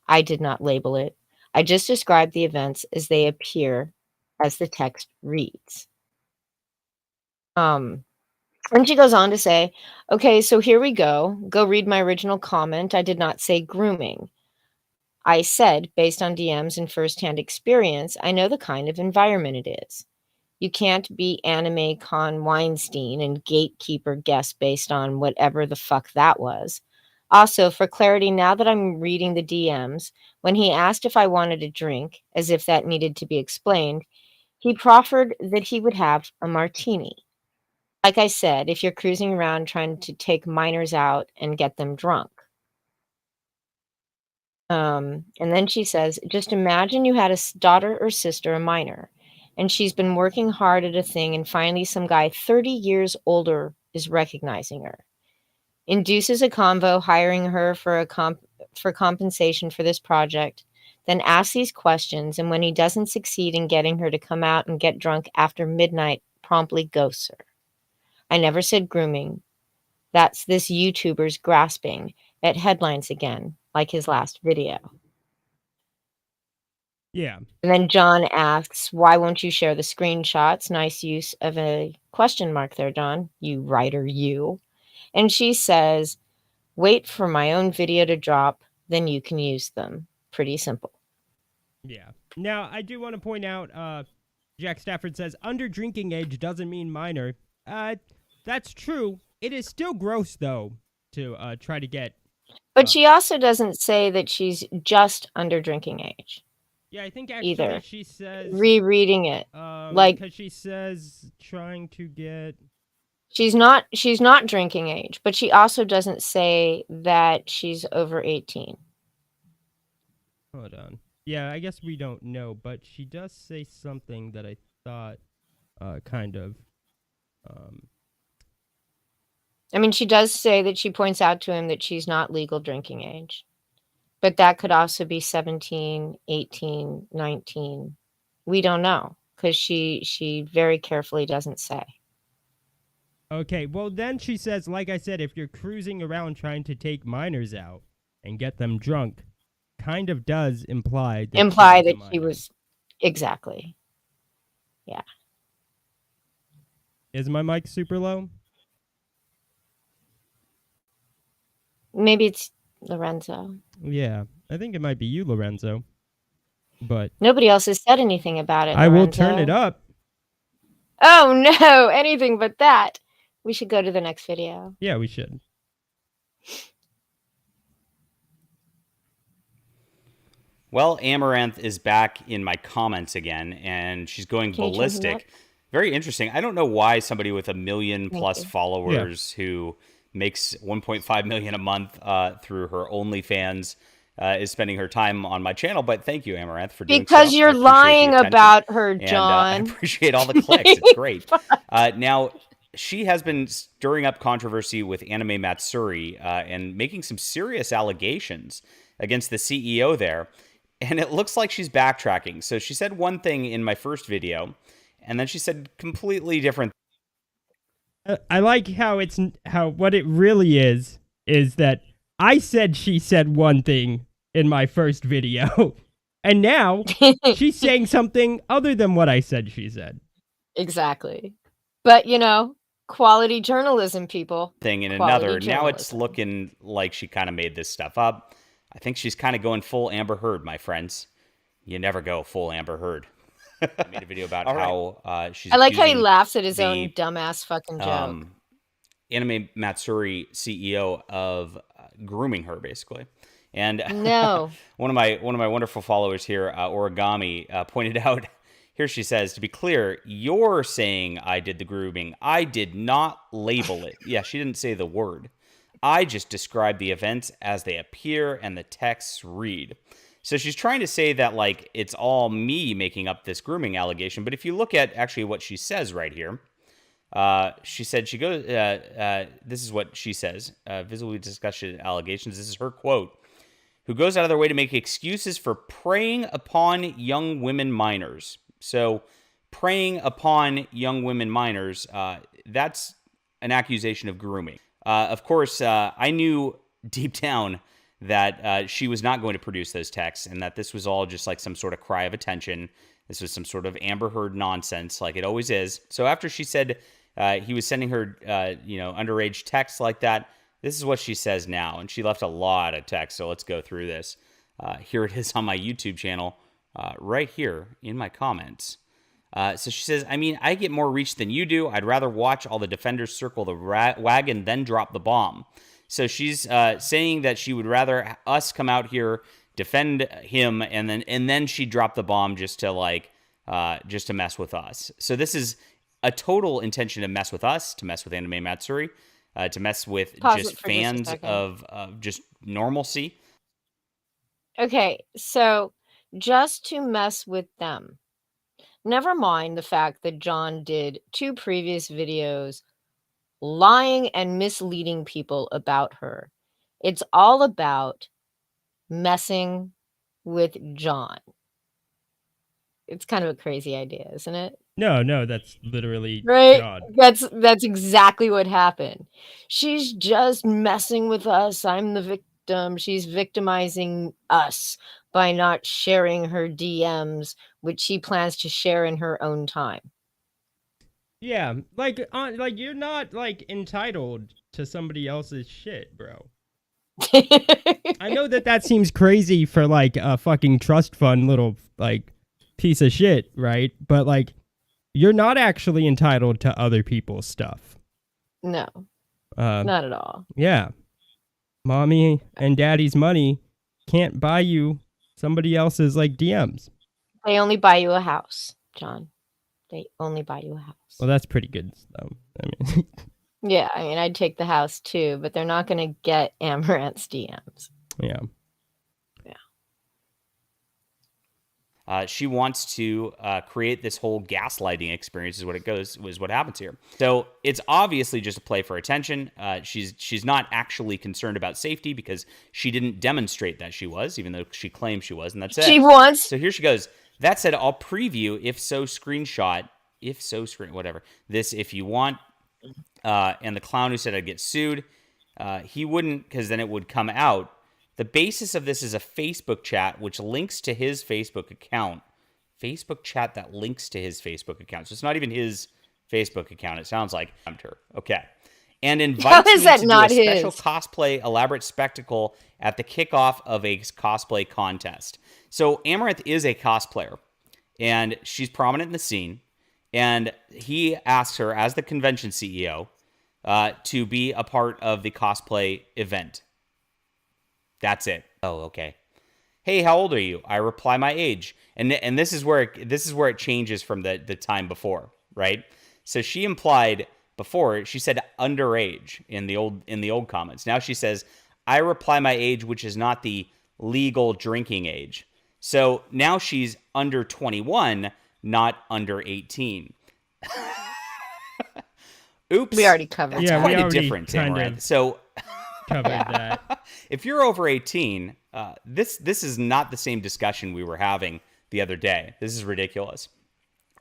I did not label it. I just described the events as they appear as the text reads. And she goes on to say, okay, so here we go. Go read my original comment. I did not say grooming. I said, based on DMs and firsthand experience, I know the kind of environment it is. You can't be anime con Weinstein and gatekeeper guess based on whatever the fuck that was. Also, for clarity, now that I'm reading the DMs, when he asked if I wanted a drink, as if that needed to be explained, he proffered that he would have a martini. Like I said, if you're cruising around trying to take minors out and get them drunk. And then she says, just imagine you had a daughter or sister, a minor, and she's been working hard at a thing, and finally some guy 30 years older is recognizing her. Induces a convo, hiring her for compensation for this project, then asks these questions, and when he doesn't succeed in getting her to come out and get drunk after midnight, promptly ghosts her. I never said grooming. That's this YouTuber's grasping at headlines again, like his last video. Yeah. And then John asks, why won't you share the screenshots? Nice use of a question mark there, John. You writer, you. And she says, wait for my own video to drop, then you can use them. Pretty simple. Yeah. Now, I do want to point out, Jack Stafford says, under drinking age doesn't mean minor. That's true. It is still gross, though, to try to get... But she also doesn't say that she's just under drinking age. Yeah, I think actually either. She says... Rereading it. Because she says trying to get... She's not drinking age, but she also doesn't say that she's over 18. Hold on. Yeah, I guess we don't know, but she does say something that I thought kind of... I mean, she does say that she points out to him that she's not legal drinking age. But that could also be 17, 18, 19. We don't know, because she very carefully doesn't say. Okay, well then she says, like I said, if you're cruising around trying to take minors out and get them drunk, kind of does imply that she was... Exactly. Yeah. Is my mic super low? Maybe it's Lorenzo. Yeah, I think it might be you, Lorenzo. But nobody else has said anything about it, I Lorenzo. will turn it up. Oh no, anything but that. We should go to the next video. Yeah, we should. Well, Amouranth is back in my comments again, and she's going ballistic. Very interesting. I don't know why somebody with 1 million plus followers who makes 1.5 million a month through her OnlyFans is spending her time on my channel, but thank you, Amouranth, for doing so. Because you're lying about her, John. And I appreciate all the clicks. It's great. Now, she has been stirring up controversy with Anime Matsuri and making some serious allegations against the CEO there. And it looks like she's backtracking. So she said one thing in my first video, and then she said completely different. I like how what it really is that I said she said one thing in my first video, and now she's saying something other than what I said she said. Exactly. But, quality journalism, people. Thing in another. Now it's looking like she kind of made this stuff up. I think she's kind of going full Amber Heard, my friends. You never go full Amber Heard. I made a video about how she's... I like how he laughs at his own dumbass fucking joke. Anime Matsuri CEO of grooming her, basically. And no. one of my wonderful followers here, Origami, pointed out... Here she says, to be clear, you're saying I did the grooming. I did not label it. Yeah, she didn't say the word. I just describe the events as they appear and the texts read. So she's trying to say that, like, it's all me making up this grooming allegation. But if you look at actually what she says right here, she said she goes, this is what she says, visibly discussion allegations. This is her quote, who goes out of their way to make excuses for preying upon young women minors. So preying upon young women minors, that's an accusation of grooming. Of course, I knew deep down that she was not going to produce those texts and that this was all just like some sort of cry of attention. This was some sort of Amber Heard nonsense like it always is. So after she said He was sending her, underage texts like that. This is what she says now, and she left a lot of text, so let's go through this. Here it is on my YouTube channel, right here in my comments. So she says, I get more reach than you do. I'd rather watch all the defenders circle the wagon than drop the bomb. So she's saying that she would rather us come out here, defend him, and then she dropped the bomb just to mess with us. So this is a total intention to mess with us, to mess with Anime Matsuri, to mess with just fans of just normalcy. Okay, so just to mess with them. Never mind the fact that John did 2 previous videos lying and misleading people about her. It's all about messing with John. It's kind of a crazy idea, isn't it? No, that's literally Right? God. That's exactly what happened. She's just messing with us. I'm the victim. She's victimizing us by not sharing her DMs, which she plans to share in her own time. Yeah, like you're not like entitled to somebody else's shit, bro. I know that seems crazy for like a fucking trust fund little like piece of shit, right? But like you're not actually entitled to other people's stuff. No. Not at all. Yeah. Mommy and daddy's money can't buy you somebody else's like DMs. They only buy you a house, John. They only buy you a house. Well, that's pretty good though. I mean, yeah, I'd take the house too, but they're not going to get Amouranth's DMs. Yeah. She wants to create this whole gaslighting experience is what happens here. So it's obviously just a play for attention. She's not actually concerned about safety because she didn't demonstrate that she was, even though she claims she was, and that's it. She wants. So here she goes. That said, I'll preview whatever. This if you want. And the clown who said I'd get sued, he wouldn't, because then it would come out. The basis of this is a Facebook chat which links to his Facebook account. Facebook chat that links to his Facebook account. So it's not even his Facebook account. It sounds like her. Okay. And invites me to do a special cosplay elaborate spectacle at the kickoff of a cosplay contest. So Amouranth is a cosplayer, and she's prominent in the scene. And he asks her, as the convention CEO, to be a part of the cosplay event. That's it. Oh, okay. Hey, how old are you? I reply my age. And this is where it changes from the time before, right? So she implied before, she said underage in the old comments. Now she says, I reply my age, which is not the legal drinking age. So now she's under 21, not under 18. Oops. We already covered. That's quite a difference, Amouranth. So covered that. If you're over 18, this is not the same discussion we were having the other day. This is ridiculous.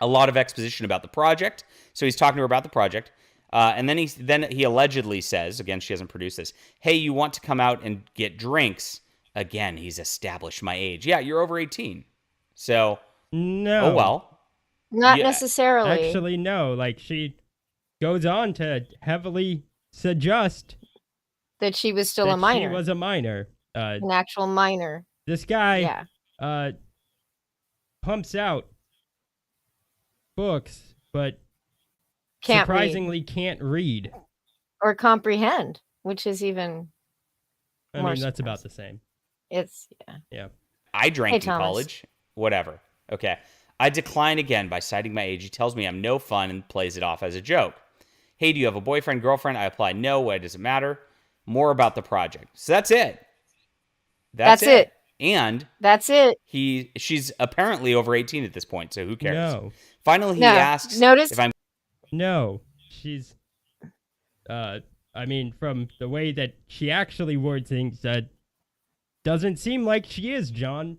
A lot of exposition about the project. So he's talking to her about the project. And then he allegedly says, again, she hasn't produced this, hey, you want to come out and get drinks? Again, he's established my age. Yeah, you're over 18. So, no. Oh, well. Not necessarily. Actually, no. Like, she goes on to heavily suggest that she was still a minor. She was a minor. An actual minor. This guy pumps out books, but surprisingly can't read. Or comprehend, which is even more that's about the same. It's, yeah. I drank in college. Whatever. Okay. I decline again by citing my age. He tells me I'm no fun and plays it off as a joke. Hey, do you have a boyfriend, girlfriend? I apply no. Why does it matter? More about the project. So that's it. That's it. And that's it. She's apparently over 18 at this point, so who cares? No. Finally, he asks if I'm... No. She's... from the way that she actually words things, doesn't seem like she is, John.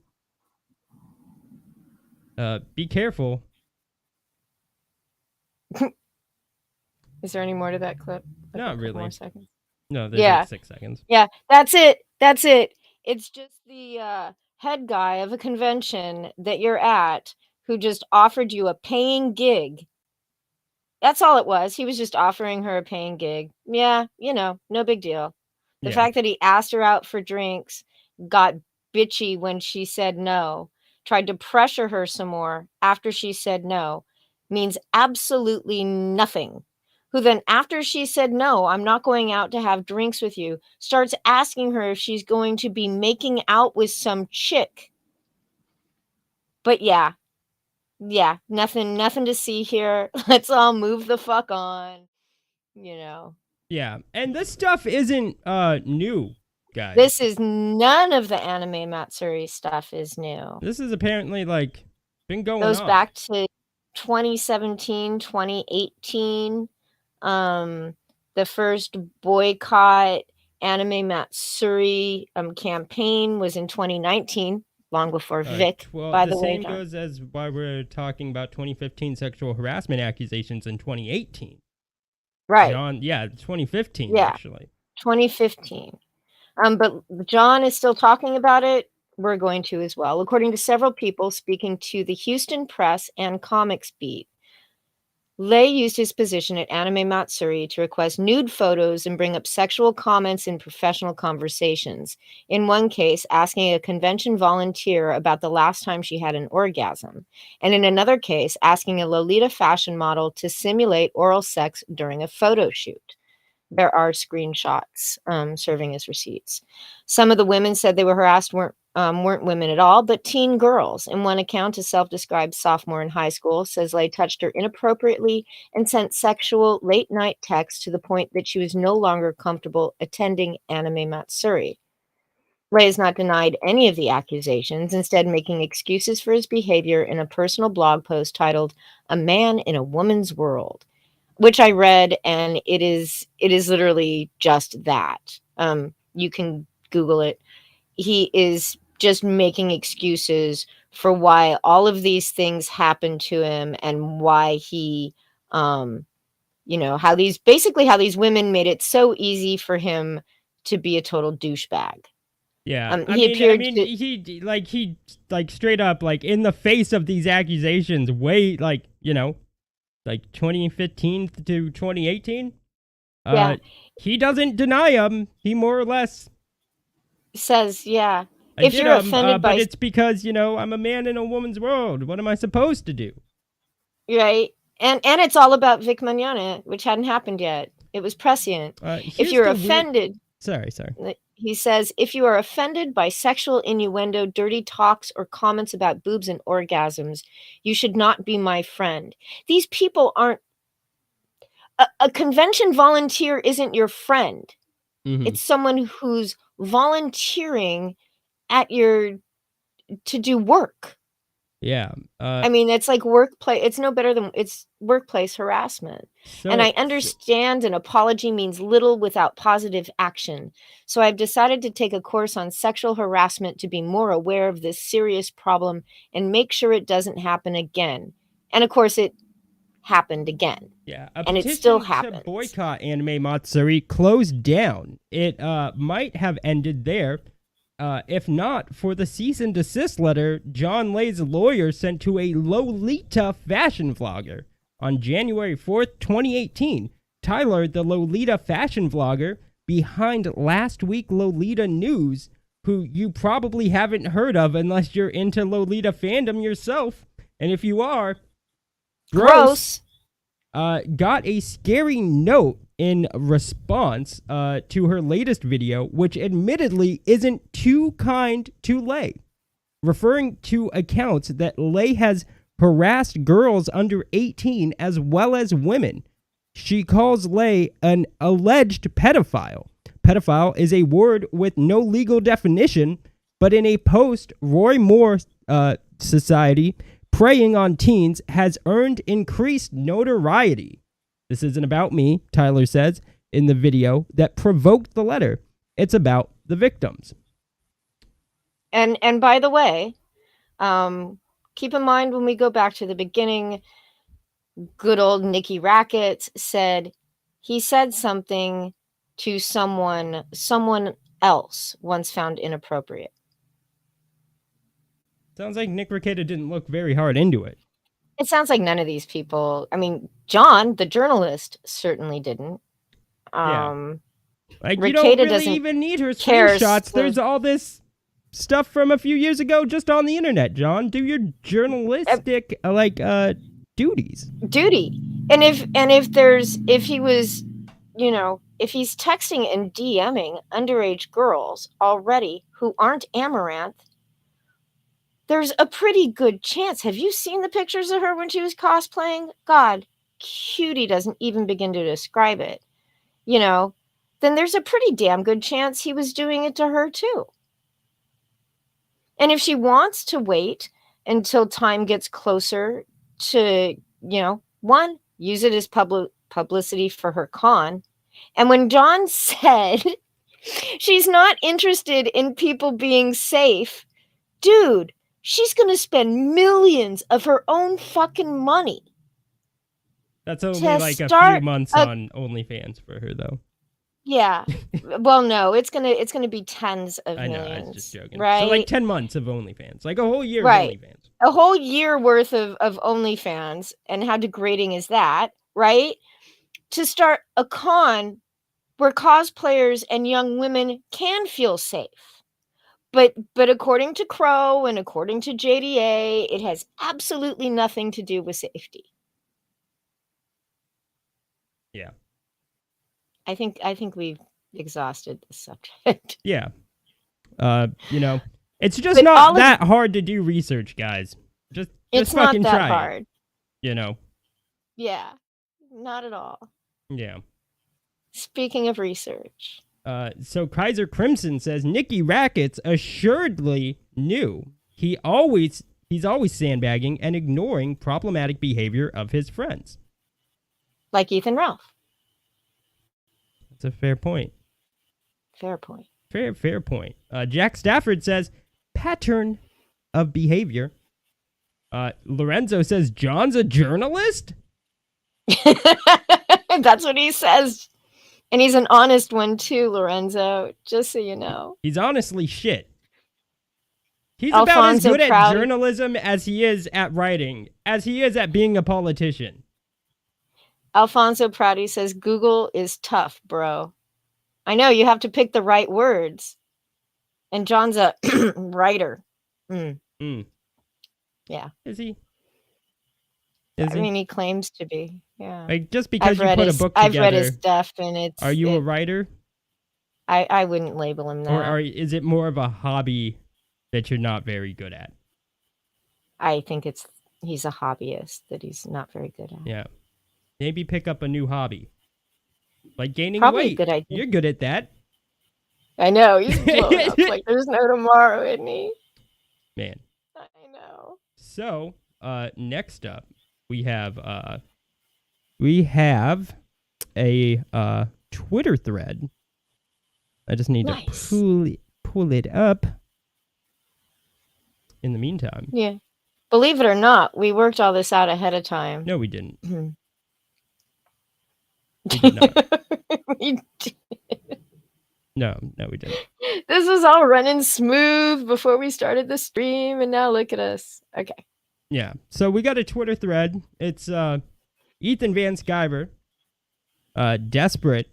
Be careful. Is there any more to that clip? Not really. More seconds. No, there's like 6 seconds. Yeah, that's it. That's it. It's just the head guy of a convention that you're at who just offered you a paying gig That's all it was. He was just offering her a paying gig. Yeah, no big deal. The Yeah. fact that he asked her out for drinks, got bitchy when she said no, tried to pressure her some more after she said no, means absolutely nothing. Who then, after she said no, I'm not going out to have drinks with you, starts asking her if she's going to be making out with some chick. But yeah, nothing to see here. Let's all move the fuck on. Yeah, and this stuff isn't new, guys. This is none of the anime Matsuri stuff is new. This is apparently like been going Goes on. back to 2017, 2018. The first boycott anime Matsuri campaign was in 2019, long before Vic. Well, by the the way, same John. goes as why we're talking about 2015 sexual harassment accusations in 2018. Right. John, 2015 Yeah. actually. 2015. But John is still talking about it. We're going to as well. According to several people speaking to the Houston Press and Comicsgate, Lei used his position at Anime Matsuri to request nude photos and bring up sexual comments in professional conversations. In one case, asking a convention volunteer about the last time she had an orgasm. And in another case, asking a Lolita fashion model to simulate oral sex during a photo shoot. There are screenshots serving as receipts. Some of the women said they were harassed weren't women at all, but teen girls. In one account, a self-described sophomore in high school says Lei touched her inappropriately and sent sexual late-night texts to the point that she was no longer comfortable attending Anime Matsuri. Lei has not denied any of the accusations, instead making excuses for his behavior in a personal blog post titled "A Man in a Woman's World," which I read, and it is literally just that. You can Google it. He is just making excuses for why all of these things happened to him and why he, how these women made it so easy for him to be a total douchebag. Yeah, he straight up, like, in the face of these accusations, way, like 2015 to 2018. Yeah. He doesn't deny them. He more or less says, yeah. If you're offended by, but it's because I'm a man in a woman's world. What am I supposed to do? Right, and it's all about Vic Mañana, which hadn't happened yet. It was prescient. If you're offended, sorry. He says, if you are offended by sexual innuendo, dirty talks, or comments about boobs and orgasms, you should not be my friend. These people aren't. A convention volunteer isn't your friend. Mm-hmm. It's someone who's volunteering to do work. Yeah. It's like workplace. It's no better than it's workplace harassment. And I understand an apology means little without positive action. So I've decided to take a course on sexual harassment to be more aware of this serious problem and make sure it doesn't happen again. And of course, it happened again. Yeah. And it still happens. To boycott Anime Matsuri closed down. It might have ended there. If not for the cease and desist letter John Lei's lawyer sent to a Lolita fashion vlogger on January 4th, 2018. Tyler, the Lolita fashion vlogger behind Last Week Lolita News, who you probably haven't heard of unless you're into Lolita fandom yourself. And if you are, gross. Got a scary note in response to her latest video, which admittedly isn't too kind to Lei, referring to accounts that Lei has harassed girls under 18 as well as women. She calls Lei an alleged pedophile. Pedophile is a word with no legal definition, but in a post, Roy Moore Society preying on teens has earned increased notoriety. This isn't about me, Tyler says in the video that provoked the letter. It's about the victims. And by the way, keep in mind when we go back to the beginning, good old Nikki Rackett said he said something to someone else once found inappropriate. Sounds like Nick Rekieta didn't look very hard into it. It sounds like none of these people. I mean, John, the journalist, certainly didn't. Yeah. Like, you Ricada don't really doesn't even need her care screenshots. still. There's all this stuff from a few years ago just on the internet, John. Do your journalistic, duties. Duty. And if he was, if he's texting and DMing underage girls already who aren't Amouranth, there's a pretty good chance. Have you seen the pictures of her when she was cosplaying? God, cutie doesn't even begin to describe it. Then there's a pretty damn good chance he was doing it to her too. And if she wants to wait until time gets closer to, one, use it as publicity for her con. And when John said she's not interested in people being safe, dude, she's going to spend millions of her own fucking money. That's only to like a start few months on OnlyFans for her, though. Yeah. Well, no, it's gonna be tens of I know, millions. I was just joking. Right? So like 10 months of OnlyFans. Like a whole year Right. of OnlyFans. A whole year worth of OnlyFans, and how degrading is that, right? To start a con where cosplayers and young women can feel safe. But according to Crow and according to JDA, it has absolutely nothing to do with safety. Yeah. I think we've exhausted the subject. Yeah. It's just But not that hard to do research, guys. Just it's fucking not that try hard. it. Yeah, not at all. Yeah. Speaking of research. So Kaiser Crimson says Nicky Rackets assuredly knew he's always sandbagging and ignoring problematic behavior of his friends. Like Ethan Ralph. That's a fair point. Fair point. Fair point. Jack Stafford says pattern of behavior. Lorenzo says John's a journalist? That's what he says. And he's an honest one too, Lorenzo, just so you know. He's honestly shit. He's Alfonso about as good Prouty. at journalism as he is at writing, as he is at being a politician. Alfonso Prouty says Google is tough, bro. I know, you have to pick the right words. And John's a writer. Yeah. Is he? I mean, he claims to be. Yeah. Like, just because you put a book together. I've read his stuff, and it's. Are you a writer? I wouldn't label him that. Or is it more of a hobby that you're not very good at? I think he's a hobbyist that he's not very good at. Yeah. Maybe pick up a new hobby. Like gaining Probably weight. a good idea. You're good at that. I know. He's blown up like there's no tomorrow, isn't he? Man. I know. So, next up, we have a Twitter thread. I just need to pull it up. In the meantime. Yeah. Believe it or not, we worked all this out ahead of time. No, we didn't. We did not. We did. No, we didn't. This was all running smooth before we started the stream, and now look at us. Okay. Yeah. So we got a Twitter thread. It's Ethan Van Sciver, desperate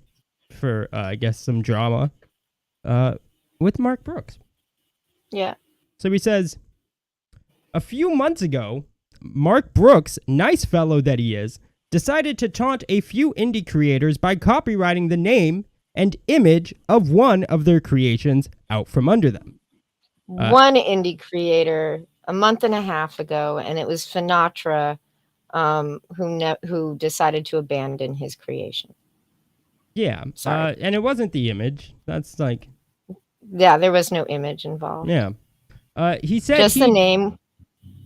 for I guess some drama, with Mark Brooks. Yeah. So he says, a few months ago, Mark Brooks, nice fellow that he is, decided to taunt a few indie creators by copywriting the name and image of one of their creations out from under them. One indie creator a month and a half ago, and it was Finatra, who decided to abandon his creation. Yeah. Sorry. And it wasn't the image. That's like... Yeah, there was no image involved. Yeah. He said just the name.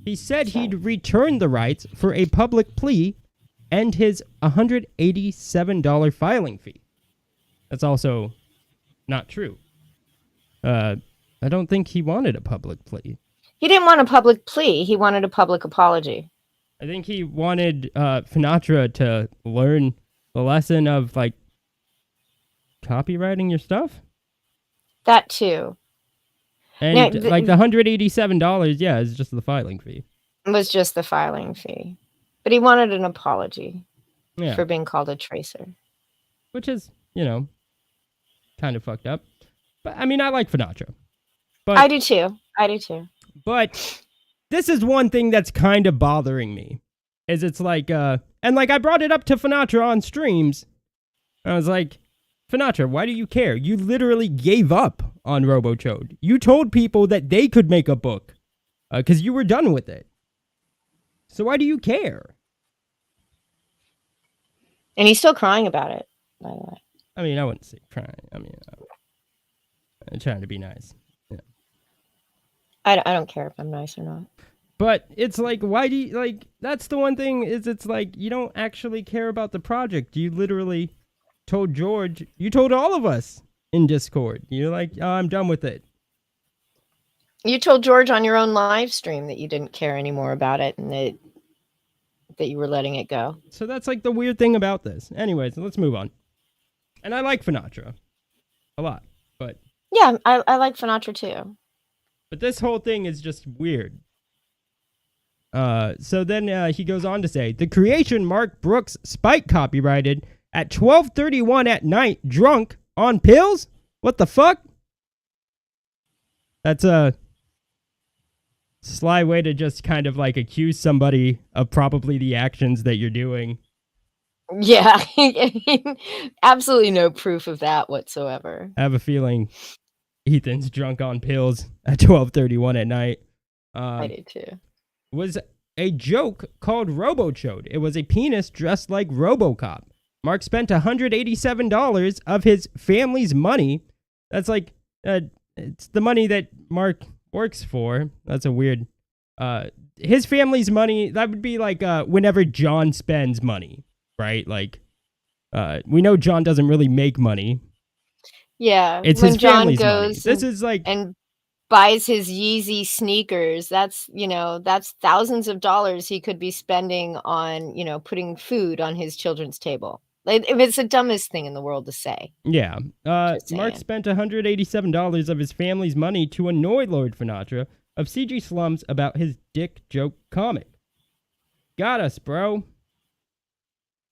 He said he'd return the rights for a public plea and his $187 filing fee. That's also not true. I don't think he wanted a public plea. He didn't want a public plea. He wanted a public apology. I think he wanted Finatra to learn the lesson of, like, copywriting your stuff. That too. And, like, the $187, yeah, is just the filing fee. It was just the filing fee. But he wanted an apology Yeah, for being called a tracer. which is, kind of fucked up. But I mean, I like Sinatra. But I do too. But this is one thing that's kind of bothering me. Is it's like, and like I brought it up to Sinatra on streams. I was like, Sinatra, why do you care? You literally gave up on RoboChode. You told people that they could make a book because you were done with it. So why do you care? And he's still crying about it, by the way. I mean, I wouldn't say crying. I mean, I'm trying to be nice. Yeah. I don't care if I'm nice or not. But it's like, why do you, like, that's the one thing is it's like, you don't actually care about the project. You literally told George, you told all of us in Discord. You're like, oh, I'm done with it. You told George on your own live stream that you didn't care anymore about it and that you were letting it go. So that's like the weird thing about this. Anyways, let's move on. And I like Sinatra a lot, but Yeah, I like Sinatra too. But this whole thing is just weird. So then he goes on to say, the creation Mark Brooks Spike copyrighted at 12:31 at night, drunk, on pills? What the fuck? That's a sly way to just kind of like accuse somebody of probably the actions that you're doing. Yeah, absolutely no proof of that whatsoever. I have a feeling Ethan's drunk on pills at 12:31 at night. I do too. Was a joke called RoboChode. It was a penis dressed like RoboCop. Mark spent $187 of his family's money. That's like, it's the money that Mark works for. That's a weird, his family's money, that would be like whenever John spends money, right? Like, we know John doesn't really make money. Yeah, It's when his John family's money. goes This is like, and buys his Yeezy sneakers, that's thousands of dollars he could be spending on, putting food on his children's table. Like, it's the dumbest thing in the world to say. yeah. Just saying. Mark spent $187 of his family's money to annoy Lord Sinatra of CG Slums about his dick joke comic. Got us, bro.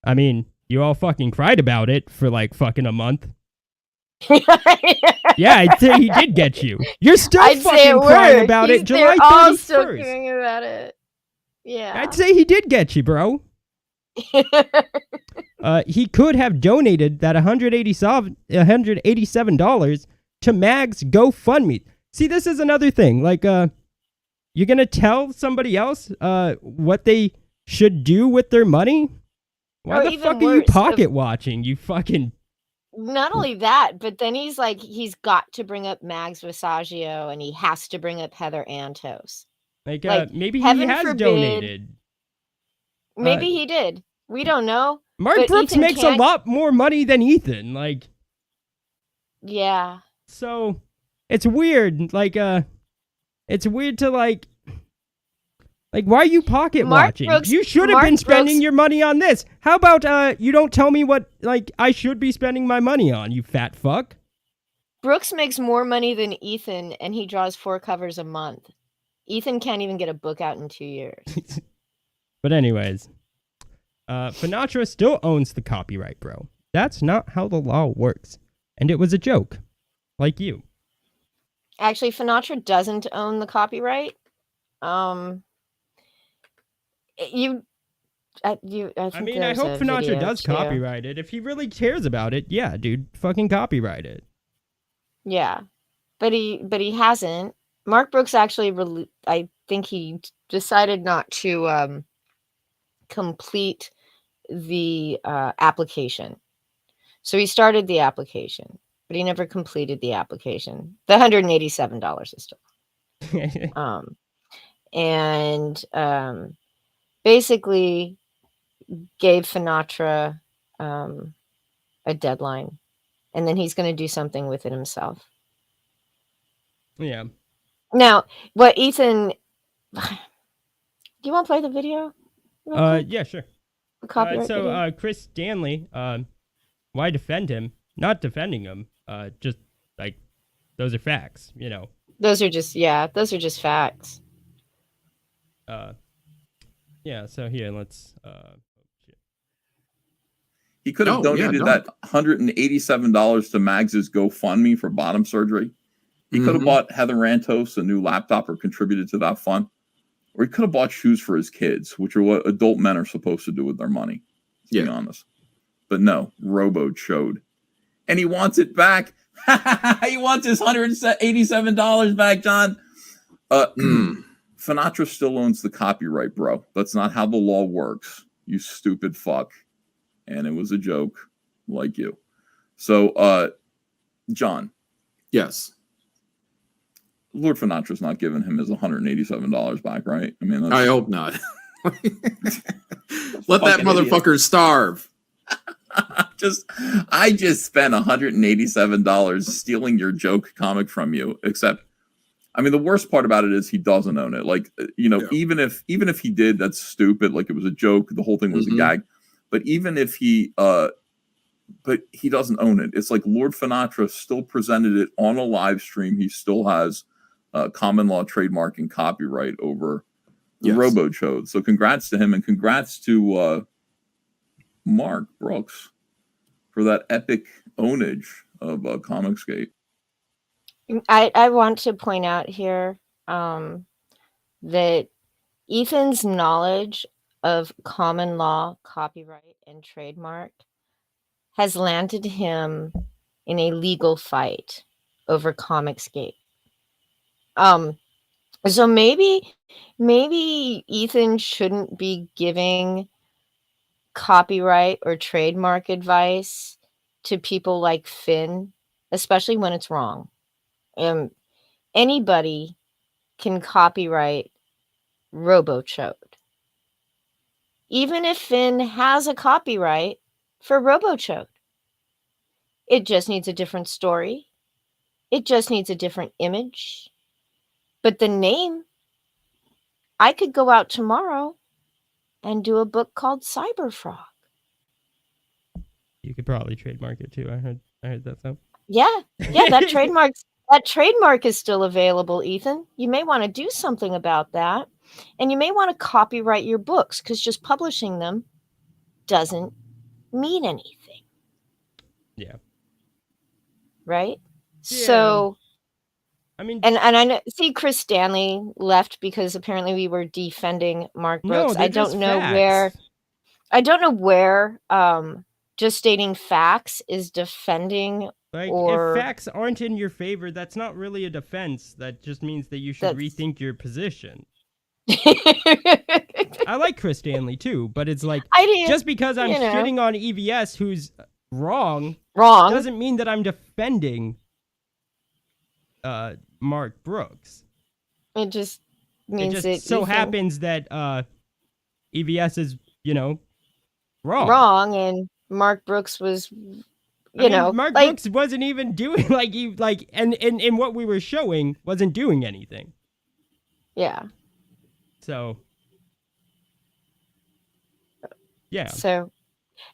I mean, you all fucking cried about it for like fucking a month. Yeah, I'd say he did get you. You're still fucking crying about it July 31st. They're all still crying about it. Yeah. I'd say he did get you, bro. He could have donated that $187 to Mag's GoFundMe. See, this is another thing. Like, you're gonna tell somebody else what they should do with their money? Why the fuck are you pocket watching? You fucking... Not only that, but then he's got to bring up Mags Visaggio and he has to bring up Heather Antos. Like maybe he has donated. Maybe he did. We don't know. Mark Brooks makes a lot more money than Ethan. Like, yeah. So it's weird. Like, it's weird to like, why are you pocket watching? You should have been spending your money on this. How about you don't tell me what like I should be spending my money on, you fat fuck? Brooks makes more money than Ethan, and he draws 4 covers a month. Ethan can't even get a book out in 2 years. But anyways, Sinatra still owns the copyright, bro. That's not how the law works. And it was a joke. Like you. Actually, Sinatra doesn't own the copyright. I mean, I hope Sinatra does copyright it. If he really cares about it, yeah, dude, fucking copyright it. Yeah, but he hasn't. Mark Brooks actually, I think he decided not to complete the application. So he started the application, but he never completed the application. The $187 is still. Basically gave Sinatra a deadline, and then he's going to do something with it himself. Yeah. Now, what Ethan... Do you want to play the video? Yeah, sure. Video? Chris Stanley, why defend him? Not defending him. Just, like, those are facts, you know. Those are just facts. Yeah, so here, let's He could have donated that $187 to Mags's GoFundMe for bottom surgery. He could have bought Heather Rantos a new laptop or contributed to that fund. Or he could have bought shoes for his kids, which are what adult men are supposed to do with their money, to be honest. But no, Robo showed. And he wants it back. He wants his $187 back, John. Finatra still owns the copyright, bro. That's not how the law works, you stupid fuck. And it was a joke, like you. So, John. Yes. Lord Finatra's not giving him his $187 back, right? I mean, I hope not. Let that motherfucker starve. I just spent $187 stealing your joke comic from you. Except, I mean, the worst part about it is he doesn't own it. Like, even if he did, that's stupid. Like, it was a joke. The whole thing was a gag. But even if he, but he doesn't own it. It's like Lord Finatra still presented it on a live stream. He still has common law trademark and copyright over the Robo-Chode. So congrats to him, and congrats to Mark Brooks for that epic ownage of Comicsgate. I want to point out here that Ethan's knowledge of common law, copyright, and trademark has landed him in a legal fight over Comicsgate. So maybe Ethan shouldn't be giving copyright or trademark advice to people like Finn, especially when it's wrong. Anybody can copyright Robo-Chode. Even if Finn has a copyright for Robo-Chode. It just needs a different story. It just needs a different image. But the name, I could go out tomorrow and do a book called Cyberfrog. You could probably trademark it too. I heard that sound. Yeah, that trademark is still available, Ethan. You may want to do something about that. And you may want to copyright your books, because just publishing them doesn't mean anything. Yeah. Right? Yeah. So, I mean, and I know, see, Chris Stanley left because apparently we were defending Mark Brooks. No, I don't know where just stating facts is defending. Like, or if facts aren't in your favor, that's not really a defense. That just means that you should rethink your position. I like Chris Stanley too, but it's like, just because I'm shitting on EVS, who's wrong, doesn't mean that I'm defending Mark Brooks. It just means it so happens that EVS is, wrong. Wrong, and Mark Brooks was, Mark Brooks wasn't even doing and what we were showing wasn't doing anything. Yeah. So, yeah. So,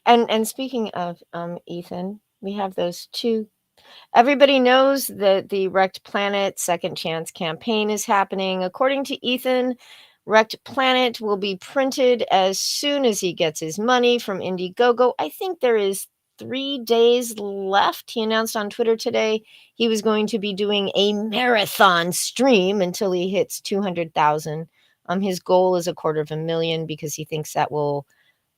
and speaking of Ethan, we have those two. Everybody knows that the Wrecked Planet Second Chance campaign is happening. According to Ethan, Wrecked Planet will be printed as soon as he gets his money from Indiegogo. I think there is 3 days left. He announced on Twitter today he was going to be doing a marathon stream until he hits 200,000. His goal is 250,000 because he thinks that will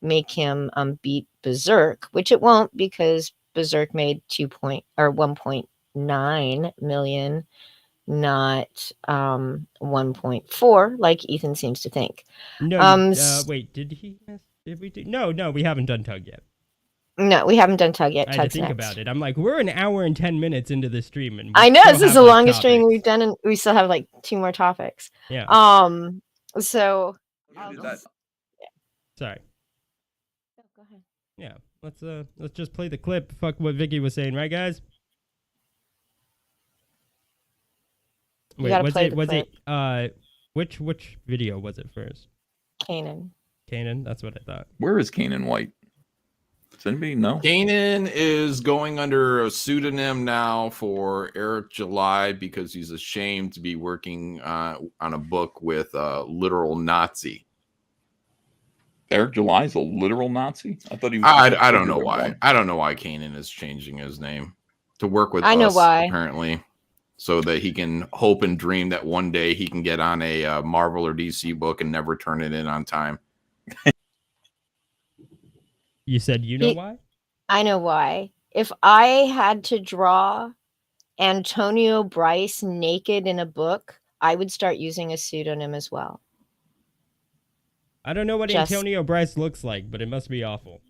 make him beat Berserk, which it won't, because Berserk made 1.9 million, not 1.4, like Ethan seems to think. No, wait, did we do? No, we haven't done Tug yet. No, we haven't done Tug yet. I had to think about it. I'm like, we're an hour and 10 minutes into the stream, and I know this is the longest stream we've done, and we still have 2 more topics. Yeah. So. Sorry. No, go ahead. Yeah. Let's just play the clip. Fuck what Vicky was saying, right, guys? Wait, which video was it first? Kanan, that's what I thought. Where is Kanan White? Does anybody know? Kanan is going under a pseudonym now for Eric July because he's ashamed to be working on a book with a literal Nazi. Eric July's a literal Nazi? I thought he was. I don't know why. I don't know why Kanan is changing his name to work with I know us, why. apparently, so that he can hope and dream that one day he can get on a Marvel or DC book and never turn it in on time. You said you know why? I know why. If I had to draw Antonio Bryce naked in a book, I would start using a pseudonym as well. I don't know what Just- Antonio Bryce looks like, but it must be awful.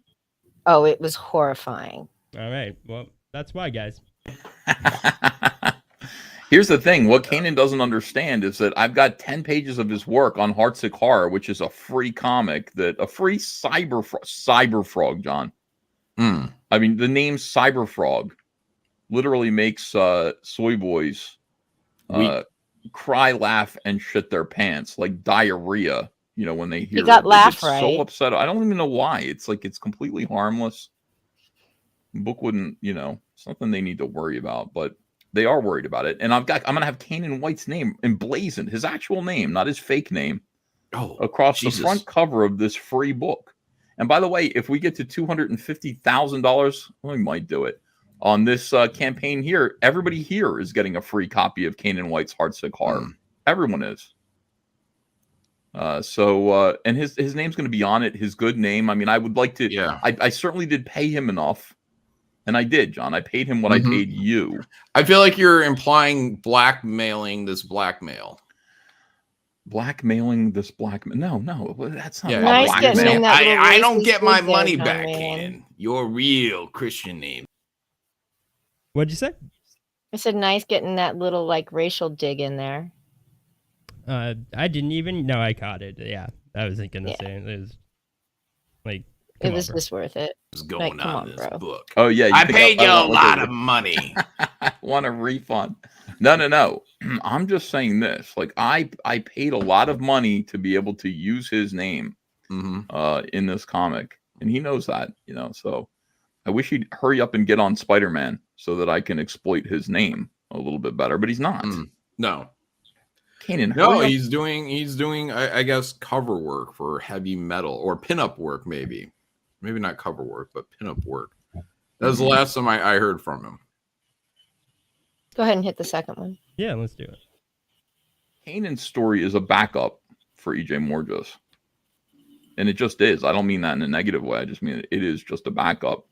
Oh, it was horrifying. All right. Well, that's why, guys. Here's the thing. What Kanan doesn't understand is that I've got 10 pages of his work on Heartsick Horror, which is a free comic, a free cyberfrog, John. I mean, the name Cyberfrog literally makes soy boys cry, laugh, and shit their pants, like diarrhea, when they hear You got it. laugh They get right. so upset. I don't even know why. It's like it's completely harmless. The book wouldn't, it's nothing they need to worry about, but they are worried about it. And I'm gonna have Kanan White's name emblazoned, his actual name, not his fake name, across the front cover of this free book. And by the way, if we get to $250,000, we might do it on this campaign here. Everybody here is getting a free copy of Kanan White's Heartsick Horror. Everyone is. And his name's going to be on it. His good name. I mean, I would like to. Yeah. I certainly did pay him enough, and I did, John. I paid him what I paid you. I feel like you're implying blackmailing this blackmail. Blackmailing this blackmail? No, that's not. Yeah, Nice blackmail. getting in that little I don't racist get my wig there, money John back, Wayne. Kanan. Your real Christian name. What'd you say? I said nice getting that little like racial dig in there. I didn't even know I caught it. Yeah, I wasn't gonna say it. It was like It was just worth it. What's going Like, come on on, in this bro. book? Oh yeah, I paid you a lot of money. I want a refund. No. I'm just saying this. Like I paid a lot of money to be able to use his name in this comic, and he knows that. So I wish he'd hurry up and get on Spider-Man so that I can exploit his name a little bit better. But he's not. No. Kanan, No, hurry up. he's doing I guess cover work for heavy metal or pinup work, maybe not cover work, but pinup work. That was the last time I heard from him. Go ahead and hit the second one. Yeah, let's do it. Kanan's story is a backup for EJ Morges. And it just is. I don't mean that in a negative way. I just mean it is just a backup.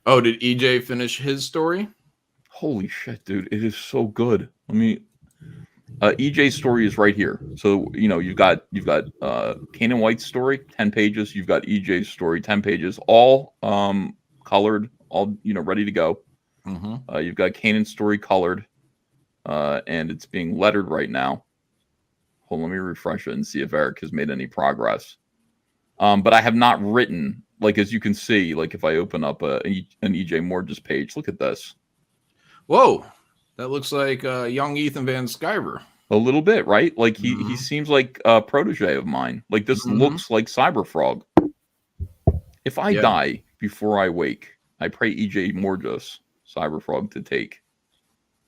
Oh, did EJ finish his story? Holy shit, dude. It is so good. EJ's story is right here. So, you've got Kanan White's story, 10 pages. You've got EJ's story, 10 pages, all colored, all, ready to go. You've got Kanan's story colored, and it's being lettered right now. Hold on, let me refresh it and see if Eric has made any progress. But I have not written, like, as you can see, like if I open up an EJ Morges page, look at this. Whoa, that looks like young Ethan Van Sciver. A little bit, right? Like he seems like a protege of mine. Like this looks like Cyberfrog. If I die before I wake, I pray EJ Morges Cyberfrog to take.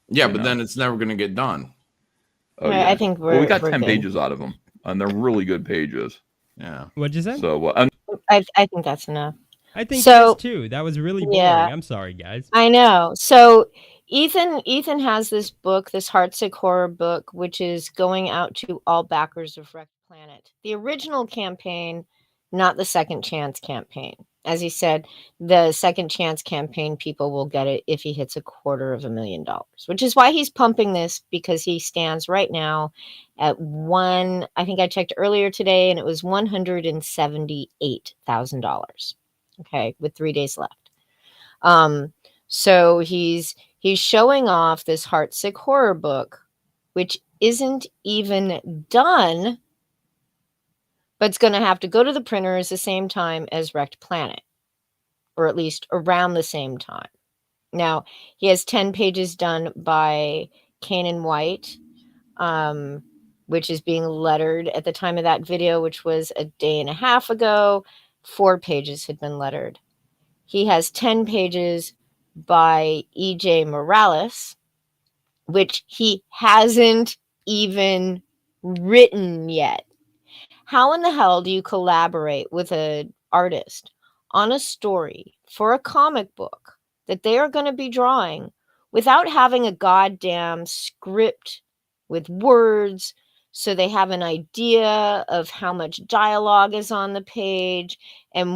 Yeah, but then it's never going to get done. Oh, Yeah, yeah. I think we got 10 good. pages out of them, and they're really good pages. Yeah. What'd you say? So I think that's enough. I think So- so too. That was really boring. Yeah. I'm sorry, guys. I know. So Ethan has this book, this Heartsick Horror book, which is going out to all backers of Wrecked Planet. The original campaign, not the Second Chance campaign. As he said, the Second Chance campaign people will get it if he hits $250,000, which is why he's pumping this, because he stands right now at I think I checked earlier today, and it was $178,000. Okay, with 3 days left. So he's showing off this Heartsick Horror book, which isn't even done, but it's going to have to go to the printers the same time as Wrecked Planet, or at least around the same time. Now, he has 10 pages done by Kanan White, which is being lettered at the time of that video, which was a day and a half ago. 4 pages had been lettered. He has 10 pages by EJ Morales, which he hasn't even written yet. How in the hell do you collaborate with an artist on a story for a comic book that they are going to be drawing without having a goddamn script with words so they have an idea of how much dialogue is on the page and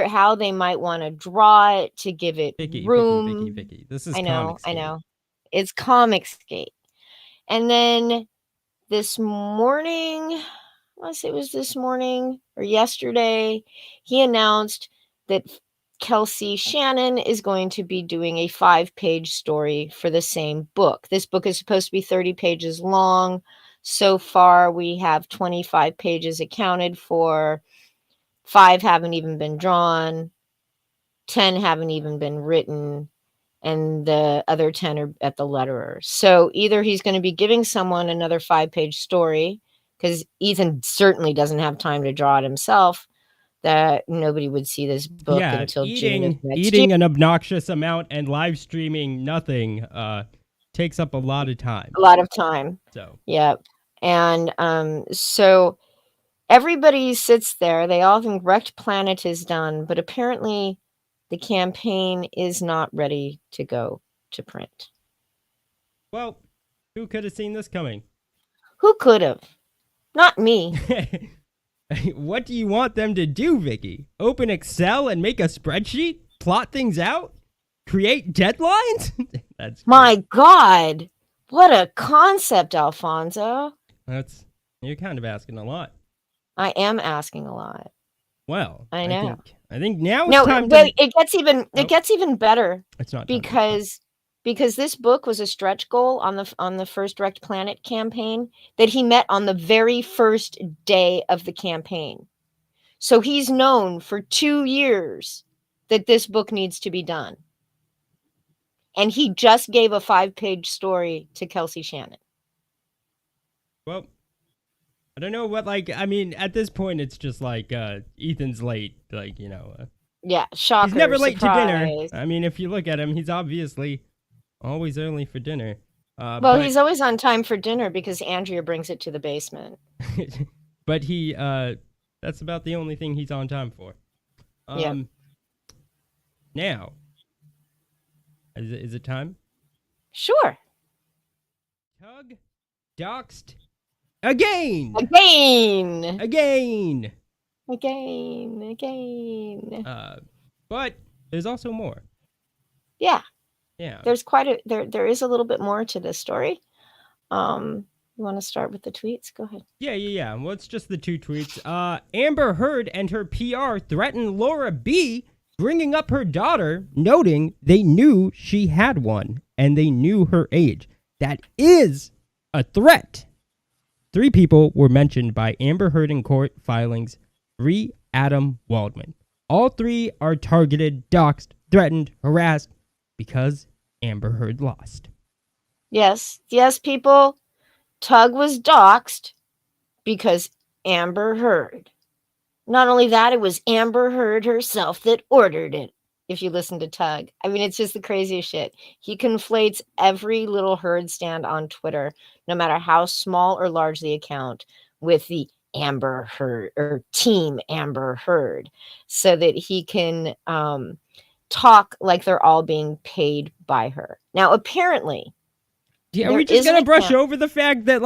how they might want to draw it to give it room? Vicky. This is I know. Comicsgate. It's Comicsgate. And then this morning, unless it was this morning or yesterday, he announced that Kelsey Shannon is going to be doing a 5-page story for the same book. This book is supposed to be 30 pages long. So far, we have 25 pages accounted for. 5 haven't even been drawn. 10 haven't even been written. And the other 10 are at the letterer. So either he's going to be giving someone another 5-page story, because Ethan certainly doesn't have time to draw it himself, that nobody would see this book until June of next eating year. an obnoxious amount and live streaming nothing takes up a lot of time. A lot of time. So yep. And so everybody sits there. They all think Wrecked Planet is done, but apparently the campaign is not ready to go to print. Well, who could have seen this coming? Who could have? Not me. What do you want them to do, Vicky? Open Excel and make a spreadsheet? Plot things out? Create deadlines? That's great. My God. What a concept, Alfonso. You're kind of asking a lot. I am asking a lot. Well, I know. I think now it's time to... It gets even better. It's not because this book was a stretch goal on the first Wrecked Planet campaign that he met on the very first day of the campaign. So he's known for 2 years that this book needs to be done. And he just gave a 5-page story to Kelsey Shannon. Well, I don't know what, I mean, at this point, it's just Ethan's late, yeah, shocker. He's never late surprise. to dinner. I mean, if you look at him, he's obviously always early for dinner. Well, he's always on time for dinner because Andrea brings it to the basement. But that's about the only thing he's on time for. Yeah. Now, is it time? Sure. Tug doxed again. But there's also more. Yeah. Yeah. There's there is a little bit more to this story. You want to start with the tweets? Go ahead. Yeah. Well, it's just the 2 tweets. Amber Heard and her PR threaten Laura B, bringing up her daughter, noting they knew she had one and they knew her age. That is a threat. 3 people were mentioned by Amber Heard in court filings. 3 Adam Waldman. All 3 are targeted, doxxed, threatened, harassed because Amber Heard lost. Yes, people. Tug was doxxed because Amber Heard. Not only that, it was Amber Heard herself that ordered it. If you listen to Tug, I mean, it's just the craziest shit. He conflates every little Heard stand on Twitter, no matter how small or large the account, with the Amber Heard or Team Amber Heard, so that he can talk like they're all being paid by her. Now, apparently, are we just gonna brush over the fact that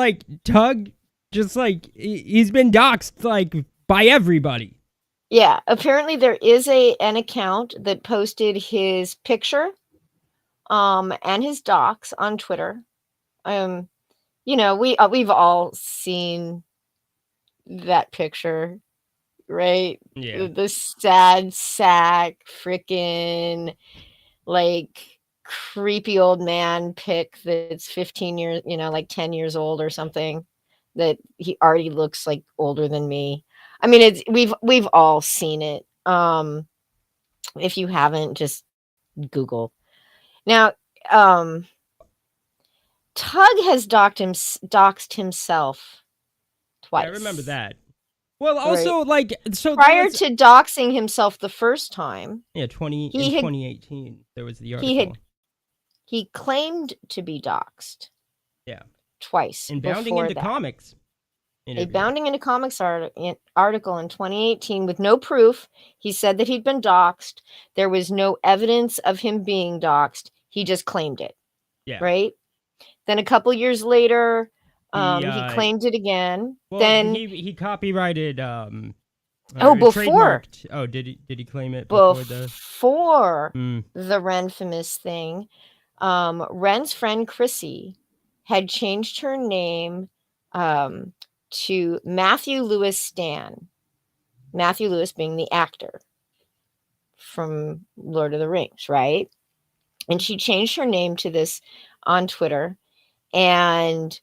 Tug just he's been doxxed by everybody? Yeah, apparently there is an account that posted his picture and his docs on Twitter. We've all seen that picture, right? Yeah. The sad sack freaking creepy old man pic that's 15 years, 10 years old or something, that he already looks older than me. I mean, we've all seen it. If you haven't, just Google. Now, Tug has doxed himself twice. I remember that. Well, also, so prior to doxing himself the first time, in 2018, there was the article. He claimed to be doxed. Yeah. Twice. And bounding into comics. a Bounding into Comics article in 2018 with no proof. He said that he'd been doxxed. There was no evidence of him being doxxed. He just claimed it. Yeah. Right? Then a couple years later, he claimed it again. Well, then he copyrighted before. trademarked. Oh, did he claim it before the Renfamous thing? Ren's friend Chrissy had changed her name to Matthew Lewis Stan. Matthew Lewis being the actor from Lord of the Rings, right? And she changed her name to this on Twitter, and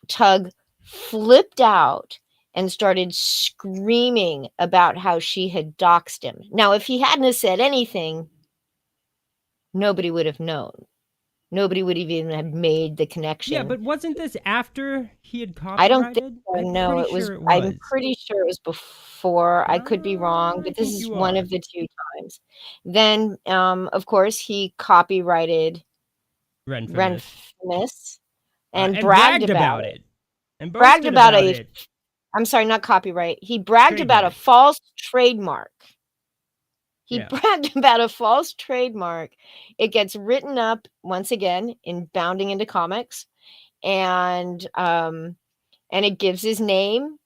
Tug flipped out and started screaming about how she had doxed him. Now, if he hadn't have said anything, nobody would have known. Nobody would even have made the connection. Yeah, but wasn't this after he had copyrighted? I don't think so. No, it was. I'm pretty sure it was before. I could be wrong, but this is one of the two times. Then, of course, he copyrighted Renfamous and bragged about it. And bragged about it. I'm sorry, not copyright. He bragged about a false trademark. He bragged about a false trademark. It gets written up once again in Bounding into Comics, and it gives his name,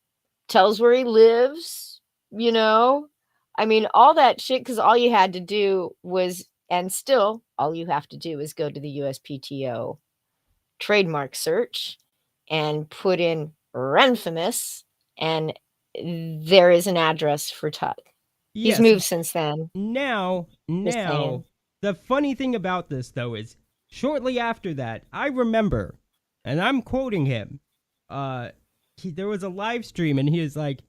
tells where he lives. You know, I mean, all that shit. Because all you had to do was, and still all you have to do is go to the USPTO trademark search and put in Renfamous, and there is an address for Tug. Yes. He's moved since then. Now, the funny thing about this, though, is shortly after that, I remember, and I'm quoting him, there was a live stream, and he was like,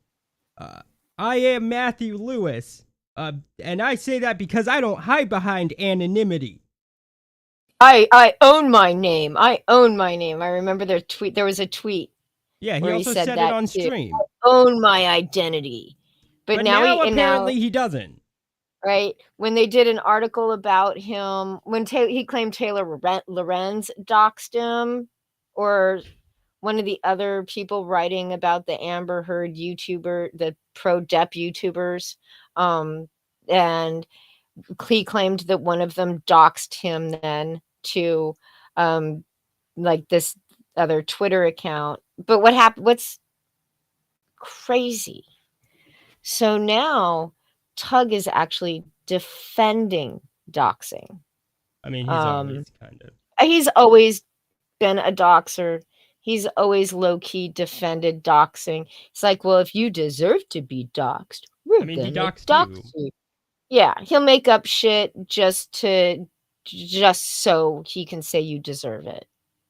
I am Matthew Lewis, and I say that because I don't hide behind anonymity. I own my name. I own my name. I remember there was a tweet. Yeah, he also said it on stream. I own my identity. But now apparently he doesn't. Right? When they did an article about him, when he claimed Taylor Lorenz doxed him, or one of the other people writing about the Amber Heard YouTuber, the pro-Dep YouTubers, and he claimed that one of them doxed him then to like this other Twitter account. But what happened? What's crazy? So now Tug is actually defending doxing. I mean, he's always kind of. He's always been a doxer. He's always low-key defended doxing. It's like, well, if you deserve to be doxed, we're gonna dox you. Yeah, he'll make up shit just so he can say you deserve it,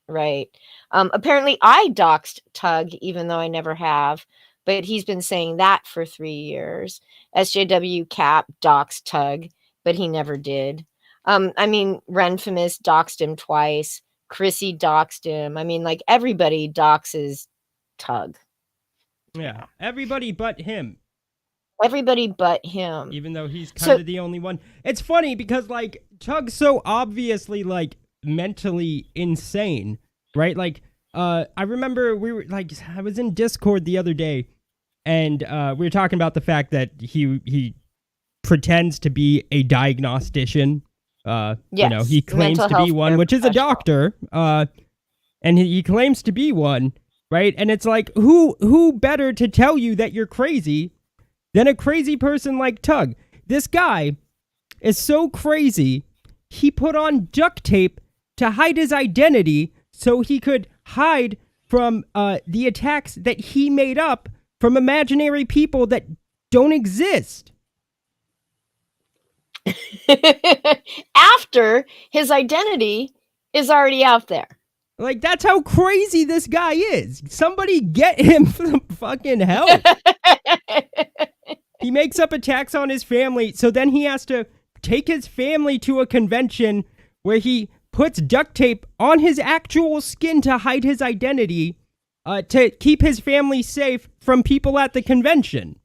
right? Apparently, I doxed Tug, even though I never have. But he's been saying that for 3 years. SJW Cap doxed Tug, but he never did. I mean, Renfamous doxed him twice. Chrissy doxed him. I mean, like, everybody doxes Tug. Yeah, everybody but him. Everybody but him. Even though he's kind of the only one. It's funny because, like, Tug's so obviously, like, mentally insane, right? Like, I remember I was in Discord the other day, and we were talking about the fact that he pretends to be a diagnostician. Yes, you know, he claims to be one, which is a doctor. And he claims to be one, right? And it's like, who better to tell you that you're crazy than a crazy person like Tug? This guy is so crazy, he put on duct tape to hide his identity so he could hide from the attacks that he made up from imaginary people that don't exist. After his identity is already out there. Like, that's how crazy this guy is. Somebody get him some fucking help. He makes up attacks on his family, so then he has to take his family to a convention where he puts duct tape on his actual skin to hide his identity, to keep his family safe from people at the convention.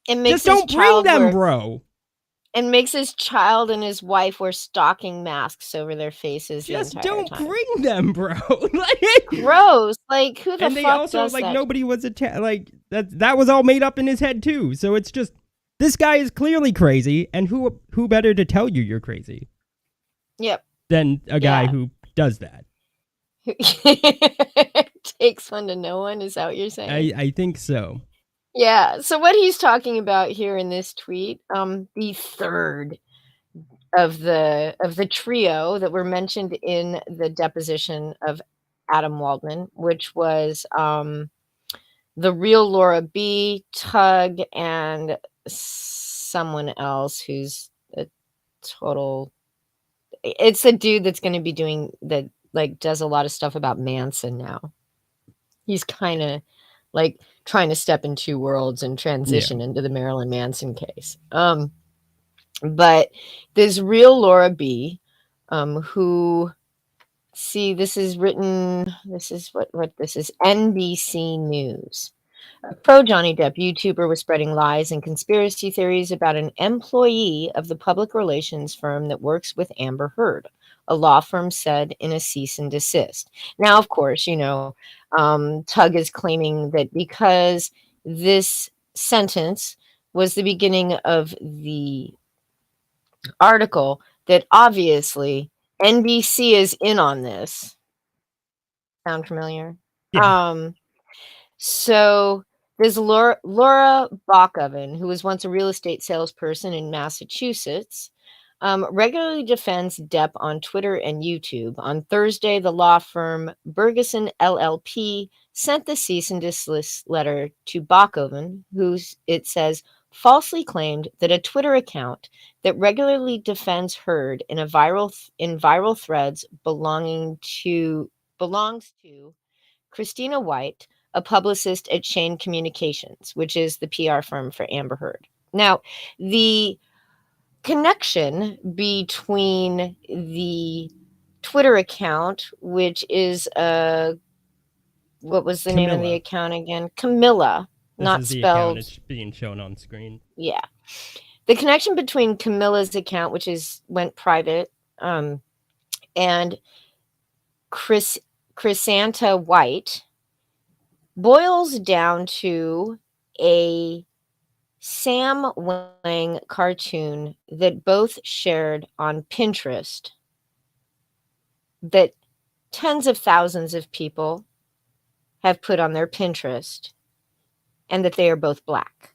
It makes Just don't bring them, bro. and makes his child and his wife wear stocking masks over their faces Just the entire don't time. bring them, bro. Like, Gross. Like, who the and they fuck also does like that? nobody was like that was all made up in his head too. So it's just this guy is clearly crazy, and who better to tell you you're crazy Yep. than a guy Yeah. who does that? Takes one to know one. Is that what you're saying? I think so. Yeah. So what he's talking about here in this tweet, the third of the trio that were mentioned in the deposition of Adam Waldman, which was the real Laura B, Tug, and someone else who's a total. It's a dude that's going to be doing that, like, does a lot of stuff about Manson now. He's kind of like trying to step in two worlds and transition into the Marilyn Manson case. But this real Laura B, who, see, this is written, this is what this is, NBC News. A pro Johnny Depp YouTuber was spreading lies and conspiracy theories about an employee of the public relations firm that works with Amber Heard, a law firm said in a cease and desist. Now, of course, you know, Tug is claiming that because this sentence was the beginning of the article, that obviously NBC is in on this. Sound familiar? Yeah. So there's Laura Bockoven, who was once a real estate salesperson in Massachusetts, regularly defends Depp on Twitter and YouTube. On Thursday, the law firm Bergeson LLP sent the cease and desist letter to Bockoven, who, it says, falsely claimed that a Twitter account that regularly defends Heard in viral threads belongs to Christina White, a publicist at Shane Communications, which is the PR firm for Amber Heard. Now, the connection between the Twitter account, which is what was the name of the Camilla. account again? Camilla, This not is the spelled. account it's being shown on screen. Yeah. The connection between Camilla's account, which went private, and Chrysanta White boils down to a Sam Wang cartoon that both shared on Pinterest that tens of thousands of people have put on their Pinterest, and that they are both black.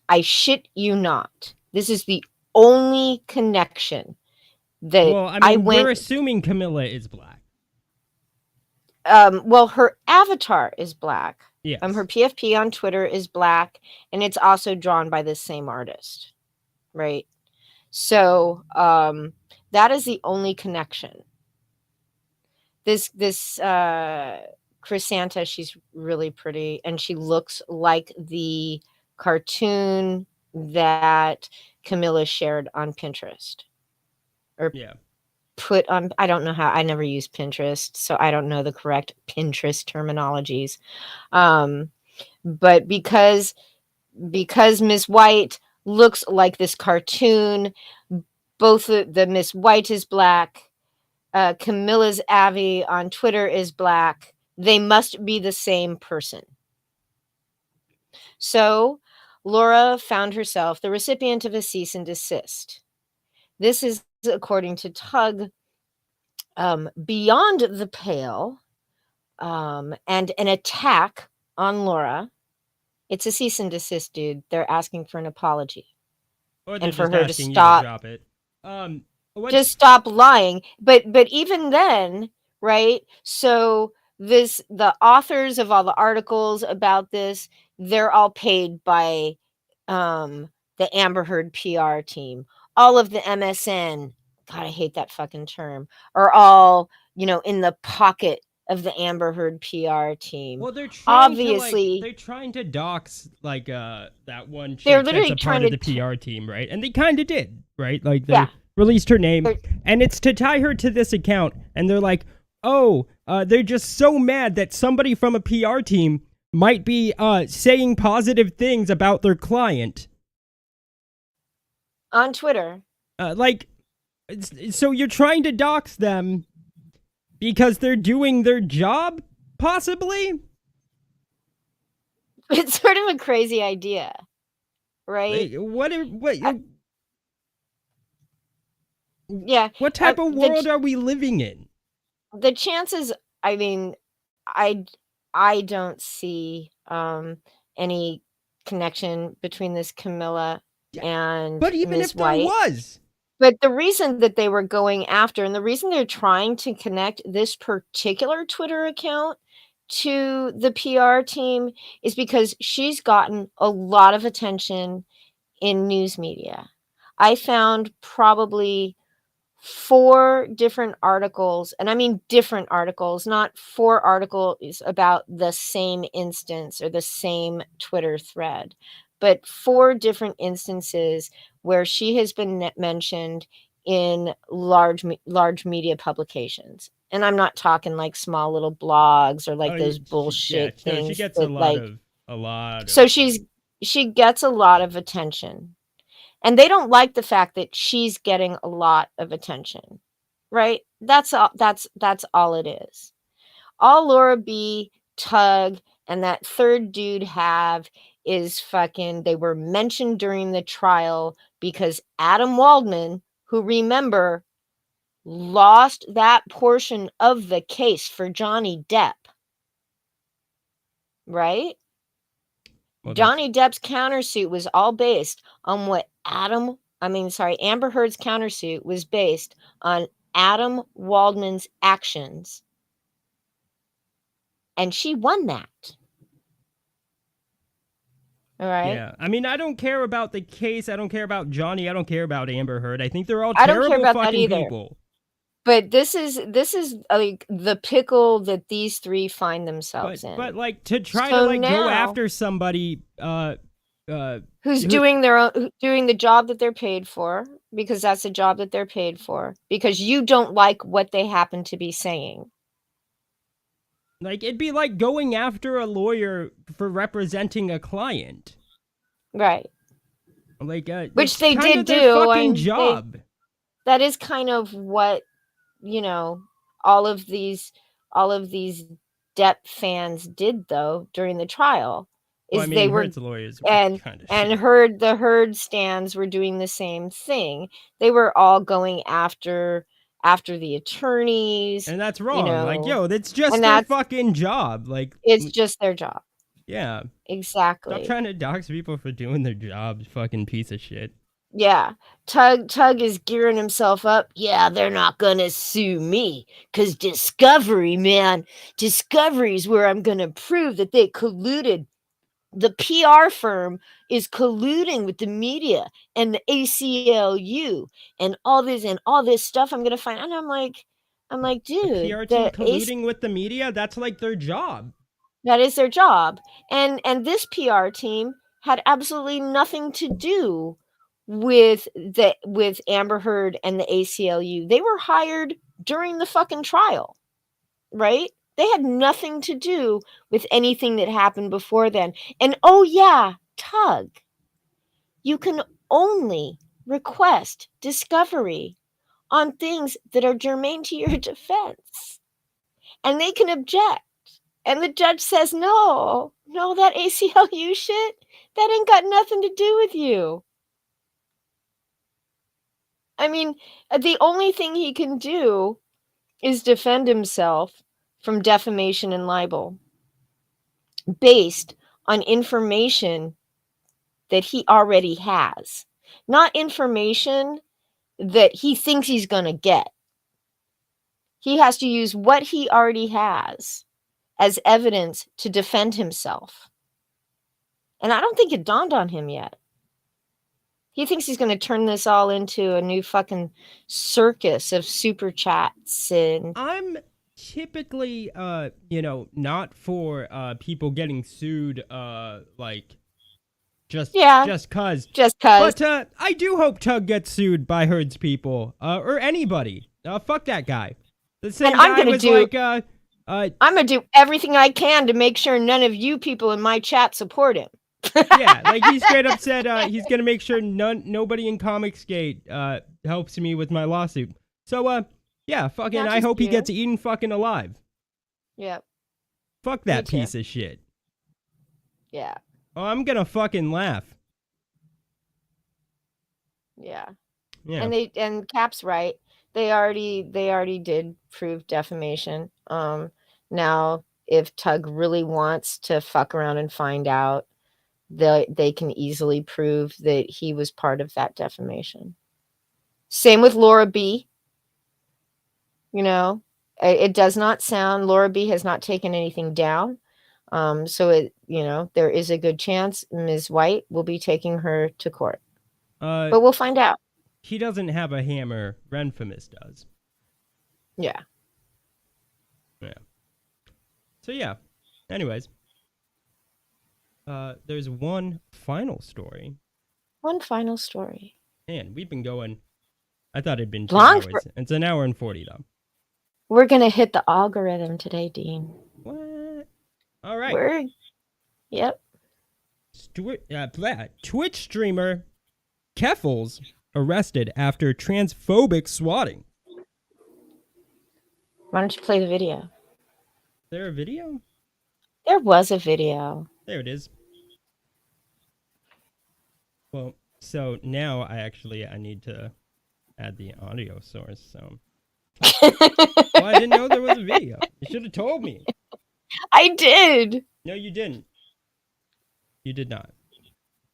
I shit you not. This is the only connection that Well, I mean, we're assuming Camilla is black. Well, her avatar is black. Yes. Her PFP on Twitter is black, and it's also drawn by this same artist, right? So that is the only connection. This Chrysanta, she's really pretty, and she looks like the cartoon that Camilla shared on Pinterest. Put on, I don't know how, I never use Pinterest, so I don't know the correct Pinterest terminologies. But because Miss White looks like this cartoon, both the Miss White is black, Camilla's Avi on Twitter is black, they must be the same person. So Laura found herself the recipient of a cease and desist. This is, according to Tug, beyond the pale, and an attack on Laura. It's a cease and desist, dude. They're asking for an apology. Or and for just her to asking you stop. drop it. Just stop lying. But even then, right? So the authors of all the articles about this, they're all paid by the Amber Heard PR team. All of the MSN, God, I hate that fucking term, are all, in the pocket of the Amber Heard PR team. Well, they're trying obviously they're trying to dox that one chick they're literally that's a part trying of to the PR team, right? And they kind of did, right? Like they released her name, and it's to tie her to this account. And they're like, they're just so mad that somebody from a PR team might be saying positive things about their client. On Twitter. So you're trying to dox them because they're doing their job, possibly? It's sort of a crazy idea, right? Yeah. What type of world are we living in? The chances, I mean, I don't see any connection between this Camilla and But even Ms. if there White. was. But the reason that they were going after, and the reason they're trying to connect this particular Twitter account to the PR team is because she's gotten a lot of attention in news media. I found probably 4 different articles, and I mean different articles, not 4 articles about the same instance or the same Twitter thread, but 4 different instances where she has been mentioned in large media publications. And I'm not talking like small little blogs or like those bullshit things. She gets a lot. So she gets a lot of attention. And they don't like the fact that she's getting a lot of attention, right? That's all it is. All Laura B, Tug, and that third dude have is fucking, they were mentioned during the trial because Adam Waldman, who, remember, lost that portion of the case for Johnny Depp, right? Well, Johnny Depp's countersuit was all based on what Amber Heard's countersuit was based on Adam Waldman's actions. And she won that. All right. Yeah. I mean, I don't care about the case. I don't care about Johnny. I don't care about Amber Heard. I think they're all terrible fucking people. But this is like the pickle that these 3 find themselves in. But like to try to go after somebody who's doing the job that they're paid for, because that's the job that they're paid for, because you don't like what they happen to be saying. Like, it'd be like going after a lawyer for representing a client. Right. Like, which they did do. Fucking job. That is kind of what, all of these Depp fans did, though, during the trial. They were, Heard's lawyers and the Heard stands were doing the same thing. They were all going after the attorneys, and that's wrong. That's just their fucking job. Like, it's just their job. Yeah, exactly. Stop trying to dox people for doing their job, fucking piece of shit. Yeah, Tug is gearing himself up. Yeah, they're not gonna sue me because Discovery is where I'm gonna prove that they colluded. The PR firm is colluding with the media and the ACLU and all this stuff I'm gonna find. And I'm like, dude, the PR team colluding with the media? That's like their job. That is their job. And this PR team had absolutely nothing to do with Amber Heard and the ACLU. They were hired during the fucking trial, right? They had nothing to do with anything that happened before then. And oh yeah, Tug, you can only request discovery on things that are germane to your defense. And they can object. And the judge says, no, that ACLU shit, that ain't got nothing to do with you. I mean, the only thing he can do is defend himself from defamation and libel based on information that he already has, not information that he thinks he's going to get. He has to use what he already has as evidence to defend himself. And I don't think it dawned on him yet. He thinks he's going to turn this all into a new fucking circus of super chats. And I'm typically, not for people getting sued, just cause. But I do hope Tug gets sued by Heard's people, or anybody. Fuck that guy. The same guy I'm gonna do everything I can to make sure none of you people in my chat support him. Yeah, like he straight up said he's gonna make sure nobody in Comicsgate helps me with my lawsuit. So yeah, fucking Not I just hope he you. gets eaten fucking alive. Yep. Fuck Me that too. piece of shit. Yeah. Oh, I'm gonna fucking laugh. Yeah. Yeah. And Cap's right. They already did prove defamation. Now if Tug really wants to fuck around and find out, they can easily prove that he was part of that defamation. Same with Laura B. You know, it does not sound, Laura B has not taken anything down. So it, there is a good chance Ms. White will be taking her to court. But we'll find out. He doesn't have a hammer. Renfamis does. Yeah. Yeah. So yeah. Anyways. There's one final story. One final story. Man, we've been going. I thought it'd been 2 Long hours. It's an hour and 40 though. We're gonna hit the algorithm today, Dean. What? All right. Yep. Twitch streamer Keffels arrested after transphobic swatting. Why don't you play the video? Is there a video? There was a video. There it is. Well, so now I need to add the audio source. So, well, I didn't know there was a video. You should have told me. I did. No, you didn't. You did not.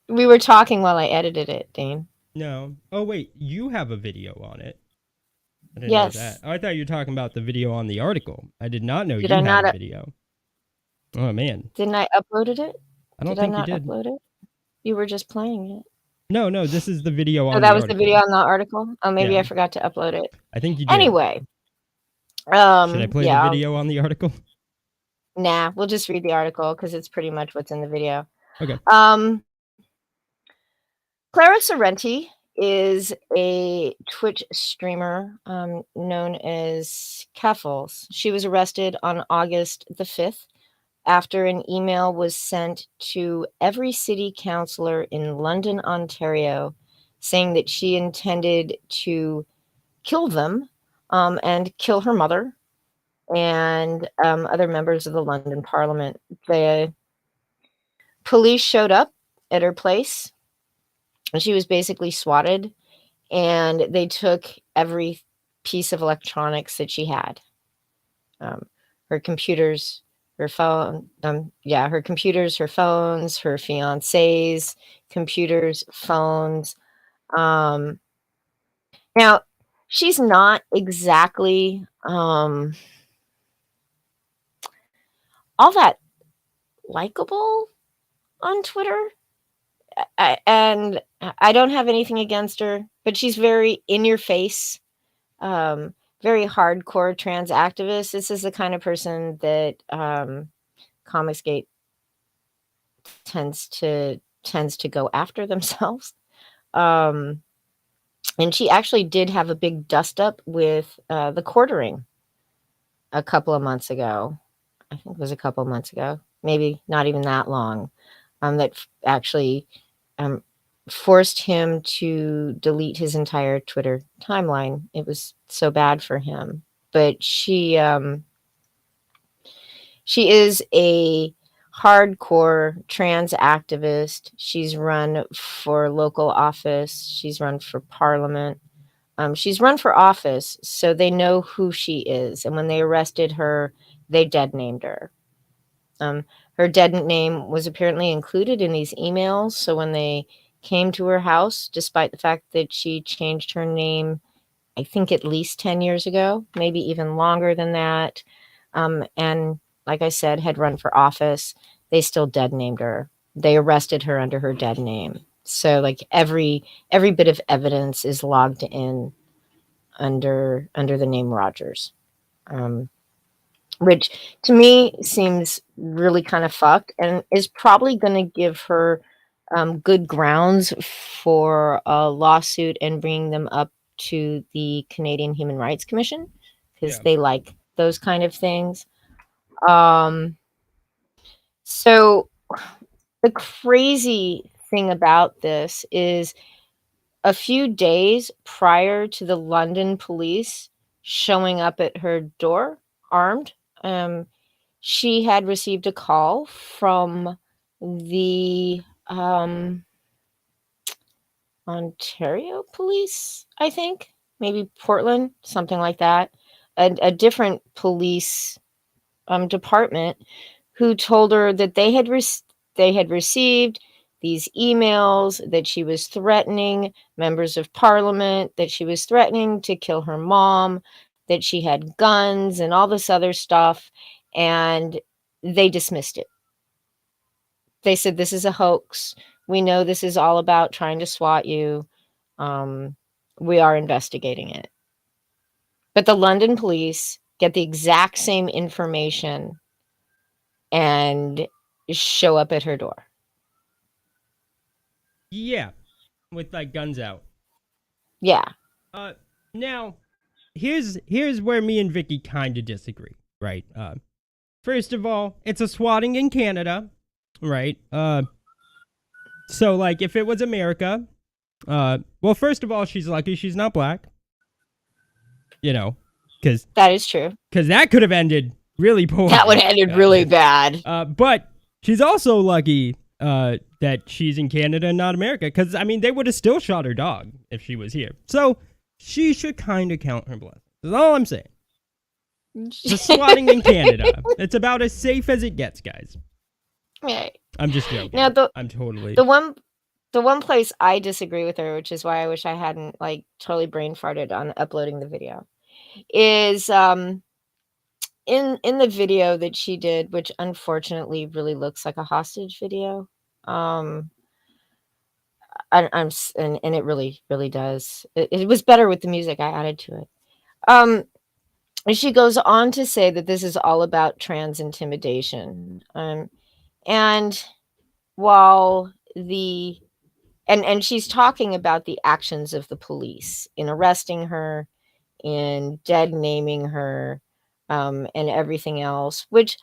We were talking while I edited it, Dean. No. Oh wait, you have a video on it. I didn't Yes. know that. Oh, I thought you were talking about the video on the article. I did not know Did you I had not a video. Oh man. Didn't I uploaded it? I don't Did think I not you did. upload it? You were just playing it. No, this is the video on Oh, the that was article. the video on the article? Oh, maybe Yeah. I forgot to upload it. I think you did. Anyway. Should I play yeah, the video on the article? Nah, we'll just read the article because it's pretty much what's in the video. Okay. Clara Sorrenti is a Twitch streamer known as Keffels. She was arrested on August the 5th after an email was sent to every city councillor in London, Ontario, saying that she intended to kill them and kill her mother and other members of the London Parliament. The police showed up at her place, and she was basically swatted, and they took every piece of electronics that she had. Her computers, her phone, her computers, her phones, her fiancé's computers, phones. Now, she's not exactly all that likable on Twitter. And I don't have anything against her, but she's very in your face, very hardcore trans activist. This is the kind of person that Comicsgate tends to go after themselves. And she actually did have a big dust up with the quartering a couple of months ago. I think it was a couple of months ago, maybe not even that long, that actually forced him to delete his entire Twitter timeline. It was so bad for him. But she is a hardcore trans activist. She's run for local office. She's run for parliament. She's run for office, so they know who she is. And when they arrested her, they dead named her. Her dead name was apparently included in these emails. So when they came to her house, despite the fact that she changed her name, I think at least 10 years ago, maybe even longer than that, and like I said, had run for office, they still dead named her. They arrested her under her dead name. So like every bit of evidence is logged in under the name Rogers. Which to me seems really kind of fucked and is probably going to give her good grounds for a lawsuit and bringing them up to the Canadian Human Rights Commission because they like those kind of things. So the crazy thing about this is a few days prior to the London police showing up at her door armed, she had received a call from the Ontario police, I think, maybe Portland, something like that, a different police department, who told her that they had received these emails, that she was threatening members of parliament, that she was threatening to kill her mom, that she had guns and all this other stuff, and they dismissed it. They said, this is a hoax. We know this is all about trying to swat you. We are investigating it. But the London police get the exact same information and show up at her door. Yeah, with like guns out. Yeah. Now, here's where me and Vicky kind of disagree, right? First of all, it's a swatting in Canada, right? So like if it was America, well, first of all, she's lucky she's not black. You know, because that is true. Because that could have ended really poorly. That would have ended really bad. But she's also lucky that she's in Canada and not America, because I mean they would have still shot her dog if she was here. So she should kind of count her blessings. That's all I'm saying. The swatting in Canada, it's about as safe as it gets, guys. Yeah. I'm just joking. Now I'm totally the one place I disagree with her, which is why I wish I hadn't like totally brain farted on uploading the video, is in the video that she did, which unfortunately really looks like a hostage video. And it really does. It was better with the music I added to it. And she goes on to say that this is all about trans intimidation. And while and she's talking about the actions of the police in arresting her, in dead naming her, and everything else, which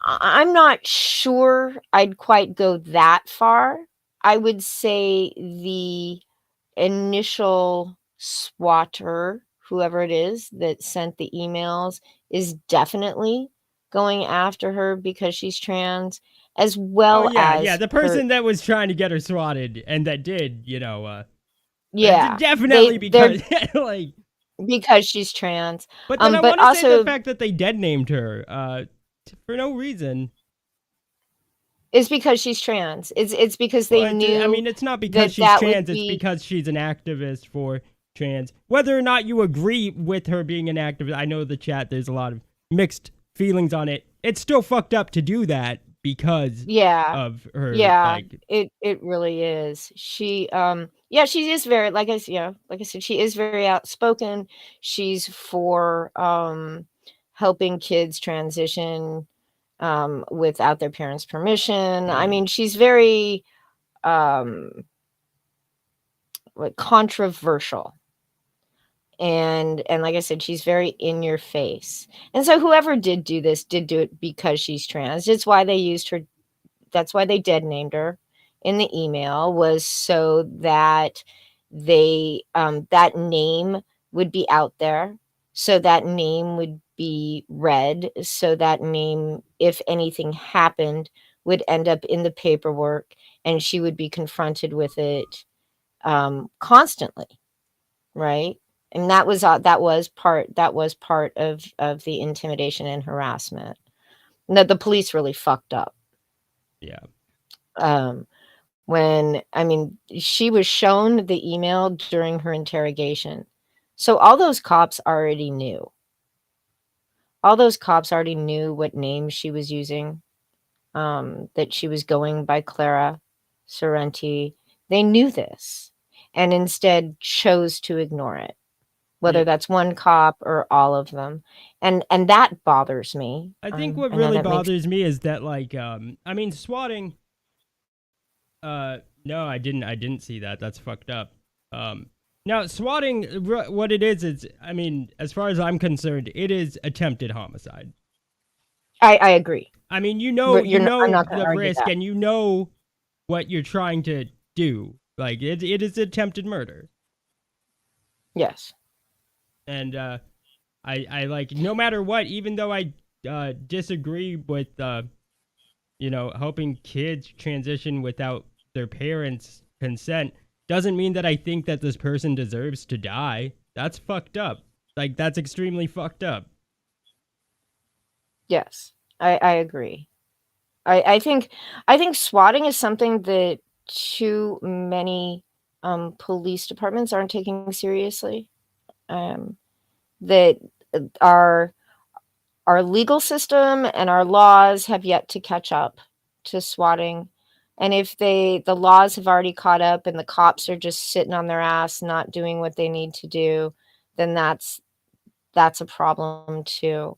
I'm not sure I'd quite go that far. I would say the initial swatter, whoever it is that sent the emails, is definitely going after her because she's trans, as well as the person that was trying to get her swatted and that did, yeah, definitely because like because she's trans. But then I want to say the fact that they dead named her for no reason. It's because she's trans. It's because they knew. I mean, it's not because she's trans. It's because she's an activist for trans. Whether or not you agree with her being an activist, I know the chat, there's a lot of mixed feelings on it. It's still fucked up to do that because of her. Yeah, it really is. She she is very, like I said, she is very outspoken. She's for helping kids transition without their parents' permission. I mean, she's very controversial. And like I said, she's very in your face. And so whoever did do this did do it because she's trans. It's why they used her. That's why they dead named her in the email, was so that they that name would be out there, so that name would be read, so that name, if anything happened, would end up in the paperwork and she would be confronted with it constantly, right? And that was part of the intimidation and harassment that the police really fucked up. Yeah. When, I mean, she was shown the email during her interrogation. So all those cops already knew. All those cops already knew what name she was using, that she was going by Clara Sorrenti. They knew this and instead chose to ignore it, whether that's one cop or all of them. And that bothers me. I think what really bothers me is that, like, I mean, swatting, no, I didn't see that. That's fucked up. Now, swatting, what it is, I mean, as far as I'm concerned, it is attempted homicide. I agree. I mean, you know, I'm not gonna the argue risk, that. and you know what you're trying to do. Like, it is attempted murder. Yes. And I like, no matter what, even though I disagree with helping kids transition without their parents' consent, doesn't mean that I think that this person deserves to die. That's fucked up. Like, that's extremely fucked up. Yes. I agree. I think swatting is something that too many police departments aren't taking seriously. That our legal system and our laws have yet to catch up to swatting. And if the laws have already caught up and the cops are just sitting on their ass not doing what they need to do, then that's a problem too.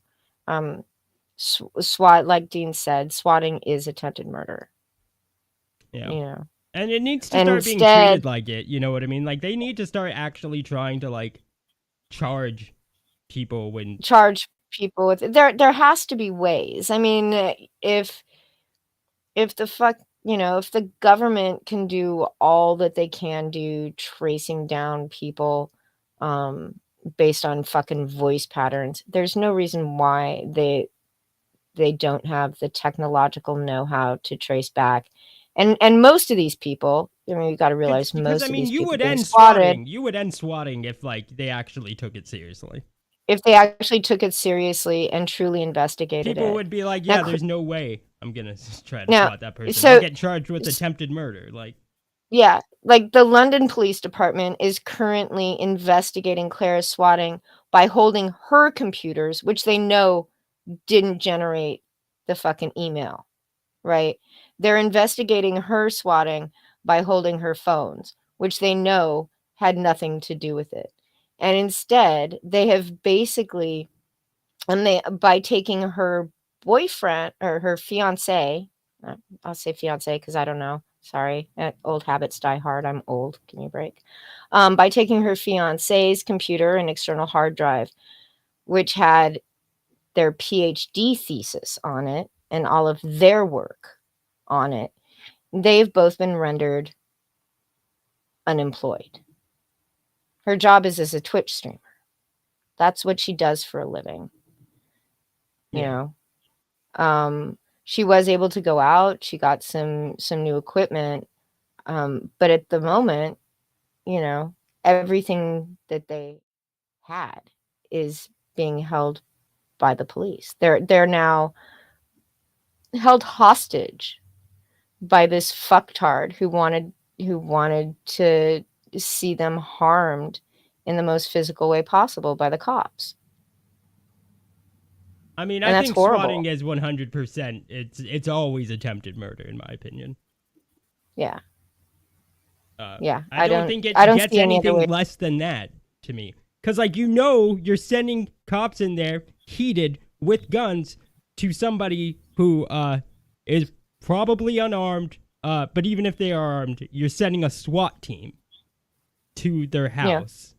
SWAT, like Dean said, swatting is attempted murder. Yeah. You know. And it needs to And start being instead- treated like it, you know what I mean? Like, they need to start actually trying to, like, charge people when... Charge people with... There has to be ways. I mean, if the government can do all that they can do tracing down people based on fucking voice patterns, there's no reason why they don't have the technological know-how to trace back. And most of these people, I mean, you got to realize most of these you people would being end swatted, swatting. You would end swatting if, like, they actually took it seriously. if they actually took it seriously and truly investigated People it. would be like, Now, yeah, there's no way I'm gonna try to Now, swat that person. so- I'll get charged with attempted murder. Like, Yeah, like the London Police Department is currently investigating Clara's swatting by holding her computers, which they know didn't generate the fucking email, right? They're investigating her swatting by holding her phones, which they know had nothing to do with it. And instead, they have basically, by taking her boyfriend or her fiance, I'll say fiance because I don't know. Sorry, old habits die hard. I'm old. Give me a break. By taking her fiance's computer and external hard drive, which had their PhD thesis on it and all of their work on it, they've both been rendered unemployed. Her job is as a Twitch streamer. That's what she does for a living. You know, she was able to go out. She got some new equipment, but at the moment, you know, everything that they had is being held by the police. They're now held hostage by this fucktard who wanted to see them harmed in the most physical way possible by the cops. I mean, And I that's think horrible. swatting is 100%. It's always attempted murder, in my opinion. Yeah. Yeah, I don't think it I don't gets see any other anything way. less than that to me. Because, like, you're sending cops in there heated with guns to somebody who is probably unarmed. But even if they are armed, you're sending a SWAT team to their house.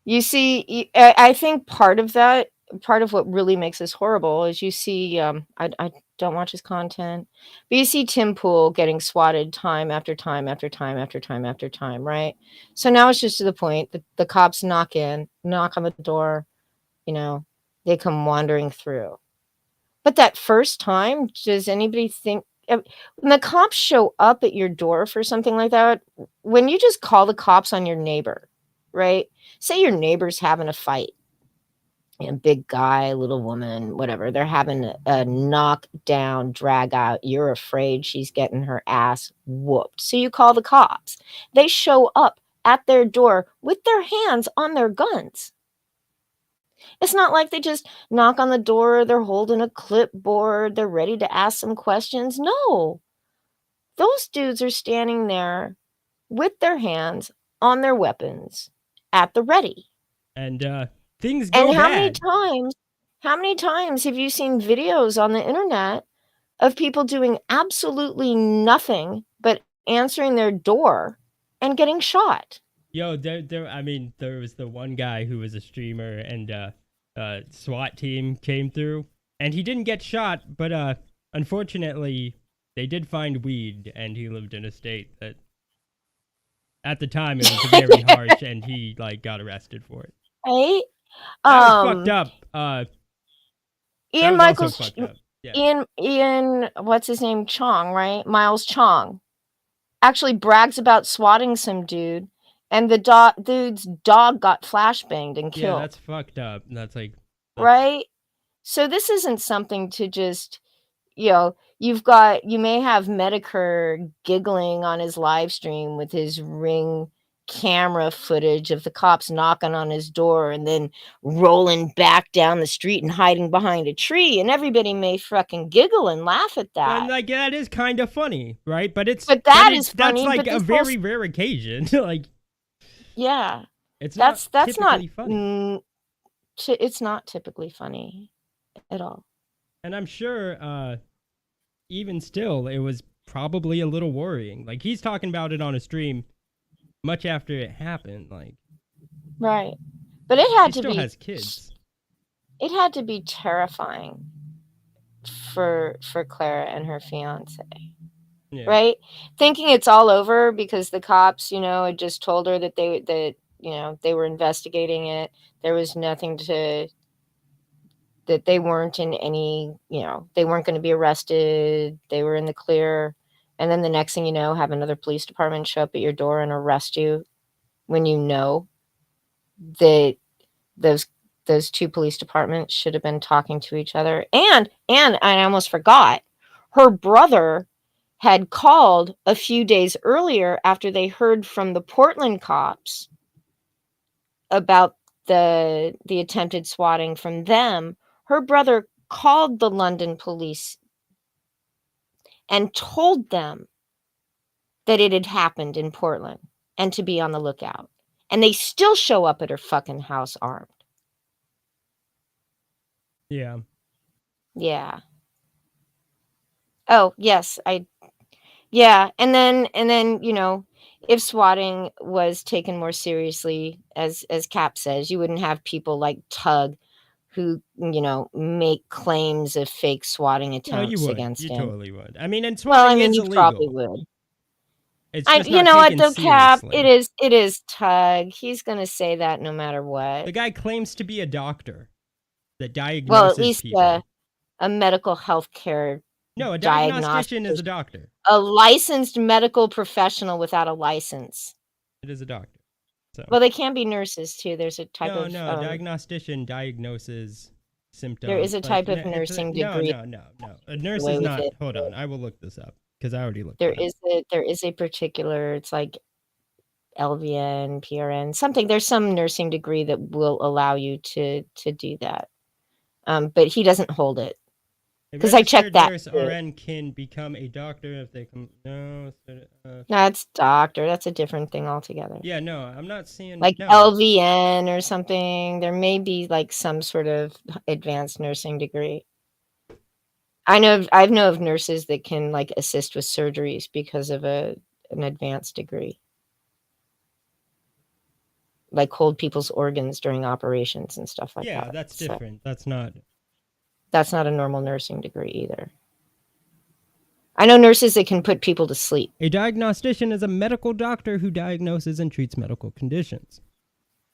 You see, I think part of what really makes this horrible is you see, I don't watch his content, but you see Tim Pool getting swatted time after time after time after time after time, right? So now it's just to the point that the cops knock on the door, you know, they come wandering through. But that first time, does anybody think, when the cops show up at your door for something like that, when you just call the cops on your neighbor, right? Say your neighbor's having a fight. A big guy, little woman, whatever. They're having a knockdown, drag out. You're afraid she's getting her ass whooped. So you call the cops. They show up at their door with their hands on their guns. It's not like they just knock on the door, they're holding a clipboard, they're ready to ask some questions. No. Those dudes are standing there with their hands on their weapons at the ready. And things go And bad. how many times have you seen videos on the internet of people doing absolutely nothing but answering their door and getting shot? Yo, I mean, there was the one guy who was a streamer, and SWAT team came through, And he didn't get shot, but unfortunately, they did find weed, and he lived in a state that, at the time, it was very harsh, and he like got arrested for it. Right? That was fucked up. That Ian was Michaels, also fucked up. Yeah. Ian, what's his name? Chong, right? Miles Chong actually brags about swatting some dude, and the dude's dog got flashbanged and killed. Yeah, that's fucked up. That's like, right? So this isn't something to just, you may have Medicare giggling on his live stream with his Ring camera footage of the cops knocking on his door and then rolling back down the street and hiding behind a tree, and everybody may fucking giggle and laugh at that. And like that is kind of funny, right? But is that's funny, like but a this very rare occasion. Like, yeah, it's that's not typically funny. It's not typically funny at all. And I'm sure, even still, it was probably a little worrying. Like, he's talking about it on a stream much after it happened. Like, right, but it had he to still be. has kids. It had to be terrifying for Clara and her fiance. Yeah. Right? Thinking it's all over because the cops, had just told her that they were investigating it. There was nothing that they weren't in any, they weren't going to be arrested. They were in the clear. And then the next thing you know, have another police department show up at your door and arrest you when you know that those two police departments should have been talking to each other. And I almost forgot, her brother had called a few days earlier after they heard from the Portland cops about the attempted swatting from them. Her brother called the London police and told them that it had happened in Portland and to be on the lookout. And they still show up at her fucking house armed. Yeah. Yeah. Oh, yes, yeah, and then if swatting was taken more seriously, as Cap says, you wouldn't have people like Tug who, make claims of fake swatting No, attempts you would. against You him. totally would. I mean, and swatting is he illegal. probably would. It's just You not know what taken though, Cap? seriously. It is Tug. He's gonna say that no matter what. The guy claims to be a doctor that diagnoses Well, at least people. a medical health care. No, a diagnostician is a doctor. A licensed medical professional without a license. It is a doctor. So. Well, they can be nurses too. There's a type of no. Diagnostician diagnoses symptoms. There is a type of nursing degree. No. A nurse is not. Hold on, I will look this up because I already looked. There is a particular. It's like LVN, PRN, something. There's some nursing degree that will allow you to do that. But he doesn't hold it. Because I checked that. Nurse RN can become a doctor if they come. No, that's doctor. That's a different thing altogether. Yeah, no, I'm not seeing like LVN or something. There may be like some sort of advanced nursing degree. I know of nurses that can like assist with surgeries because of an advanced degree, like hold people's organs during operations and stuff like that. Yeah, that's different. That's not a normal nursing degree either. I know nurses that can put people to sleep. A diagnostician is a medical doctor who diagnoses and treats medical conditions.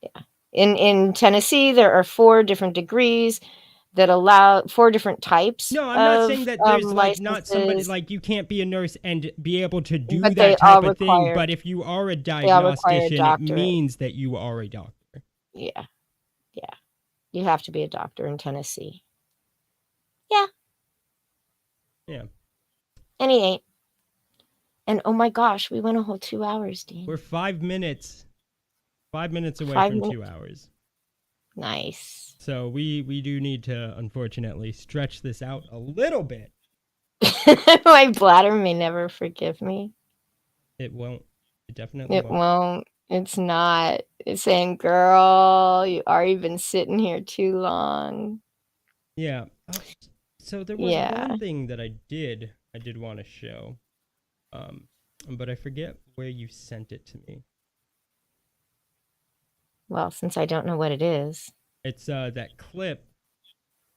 Yeah. In Tennessee, there are 4 different degrees that allow 4 different types. No, I'm not saying that there's like not somebody like you can't be a nurse and be able to do that type of thing. But if you are a diagnostician, it means that you are a doctor. Yeah. You have to be a doctor in Tennessee. Yeah. And he ain't. And oh my gosh, we went a whole 2 hours, Dean. We're 5 minutes. 5 minutes away from 2 hours. Nice. So we do need to, unfortunately, stretch this out a little bit. My bladder may never forgive me. It won't. It definitely won't. It's not. It's saying, girl, you already been sitting here too long. Yeah. So there was one thing that I did want to show, but I forget where you sent it to me. Well, since I don't know what it is. It's that clip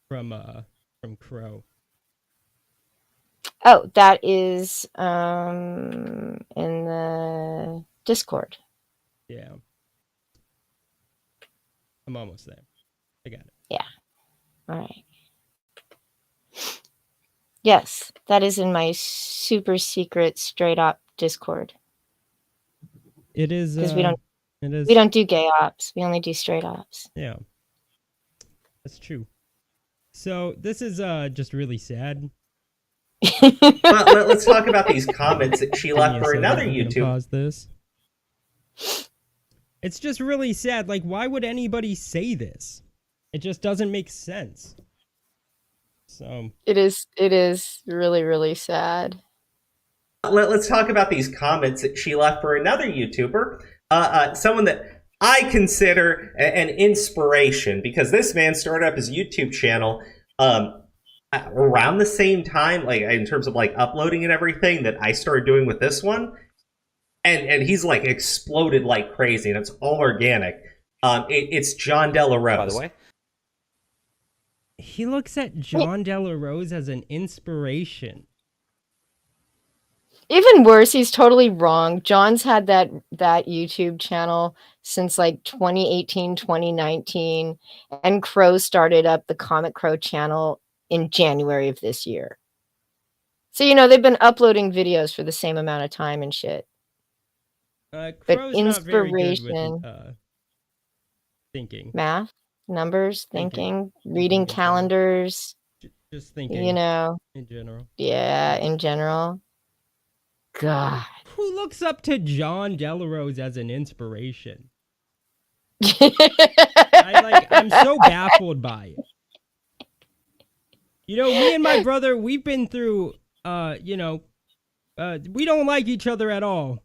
from from Crow. Oh, that is in the Discord. Yeah. I'm almost there. I got it. Yeah. All right. Yes, that is in my super secret straight up Discord. It is Because we don't do gay ops. We only do straight ops. Yeah. That's true. So this is just really sad. Well, let's talk about these comments that she left for another YouTube. Pause this. It's just really sad. Like, why would anybody say this? It just doesn't make sense. So it is really, really sad. Let's talk about these comments that she left for another YouTuber, someone that I consider an inspiration, because this man started up his YouTube channel around the same time, like in terms of like uploading and everything, that I started doing with this one, and he's like exploded like crazy, and it's all organic. It's John Della Rose. By the way, he looks at John Della Rose as an inspiration. Even worse, he's totally wrong. John's had that YouTube channel since like 2018, 2019, and Crow started up the Comic Crow channel in January of this year. So, you know, they've been uploading videos for the same amount of time and shit. Crow's but inspiration, not very good with, thinking. Math, numbers, thinking, reading calendars. Just thinking, you know. In general. Yeah, in general. God. Who looks up to John Della Rose as an inspiration? I'm so baffled by it. You know, me and my brother, we've been through, we don't like each other at all.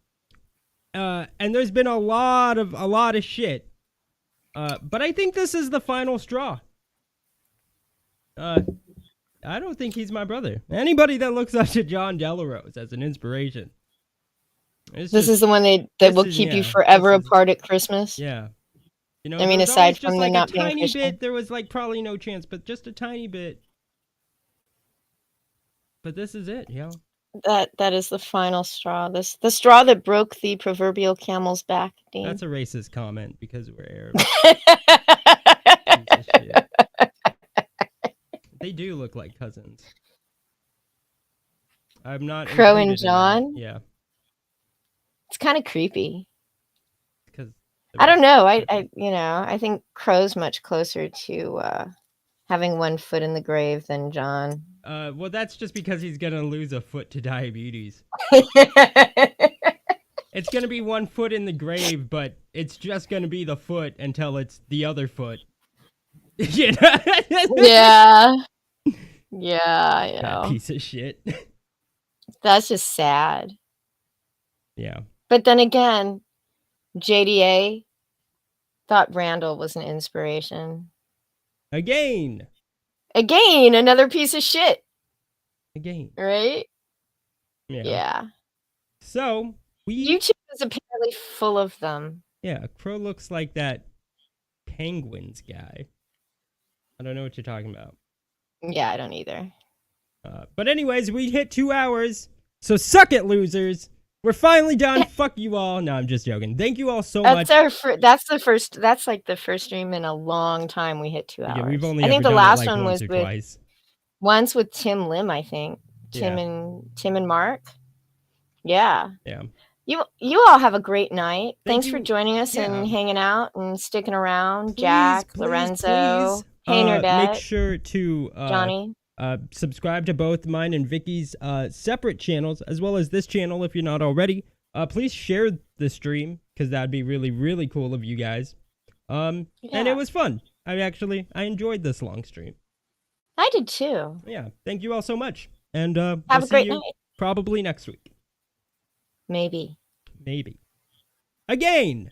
And there's been a lot of shit. But I think this is the final straw. I don't think he's my brother. Anybody that looks up to John Della Rose as an inspiration. This is the one that will keep you forever apart at Christmas? Yeah. You know, I mean, aside from the not being tiny Christian. bit, there was like probably no chance, but just a tiny bit. But this is it, yo. That is the final straw. The straw that broke the proverbial camel's back, Dean. That's a racist comment because we're Arab. They do look like cousins. I'm not Crow and John? Yeah. It's kind of creepy. Because I don't know. I think Crow's much closer to having one foot in the grave than John. Well, that's just because he's gonna lose a foot to diabetes. It's gonna be 1 foot in the grave, but it's just gonna be the foot until it's the other foot. You know? Yeah. Yeah, you know. That piece of shit. That's just sad. Yeah. But then again, JDA thought Randall was an inspiration. Again, another piece of shit. Again. Right? Yeah. So, YouTube is apparently full of them. Yeah, Crow looks like that Penguins guy. I don't know what you're talking about. Yeah, I don't either. But anyways, we hit 2 hours. So suck it, losers. We're finally done. Fuck you all. No, I'm just joking. Thank you all so much. That's like the first stream in a long time we hit 2 hours. Yeah, we've only I think ever the done last it, like, one once was or twice. Once with Tim Lim, I think. Tim and Mark. Yeah. Yeah. You all have a great night. Thanks you. for joining us Yeah. and hanging out and sticking around. Please, Jack, please, Lorenzo, please, Hey Nerdette, make sure to Johnny. Subscribe to both mine and Vicky's separate channels, as well as this channel if you're not already. Please share the stream, because that'd be really, really cool of you guys. And it was fun. I enjoyed this long stream. I did too. Yeah, thank you all so much. And have we'll a great see you night. probably next week. Maybe. Again.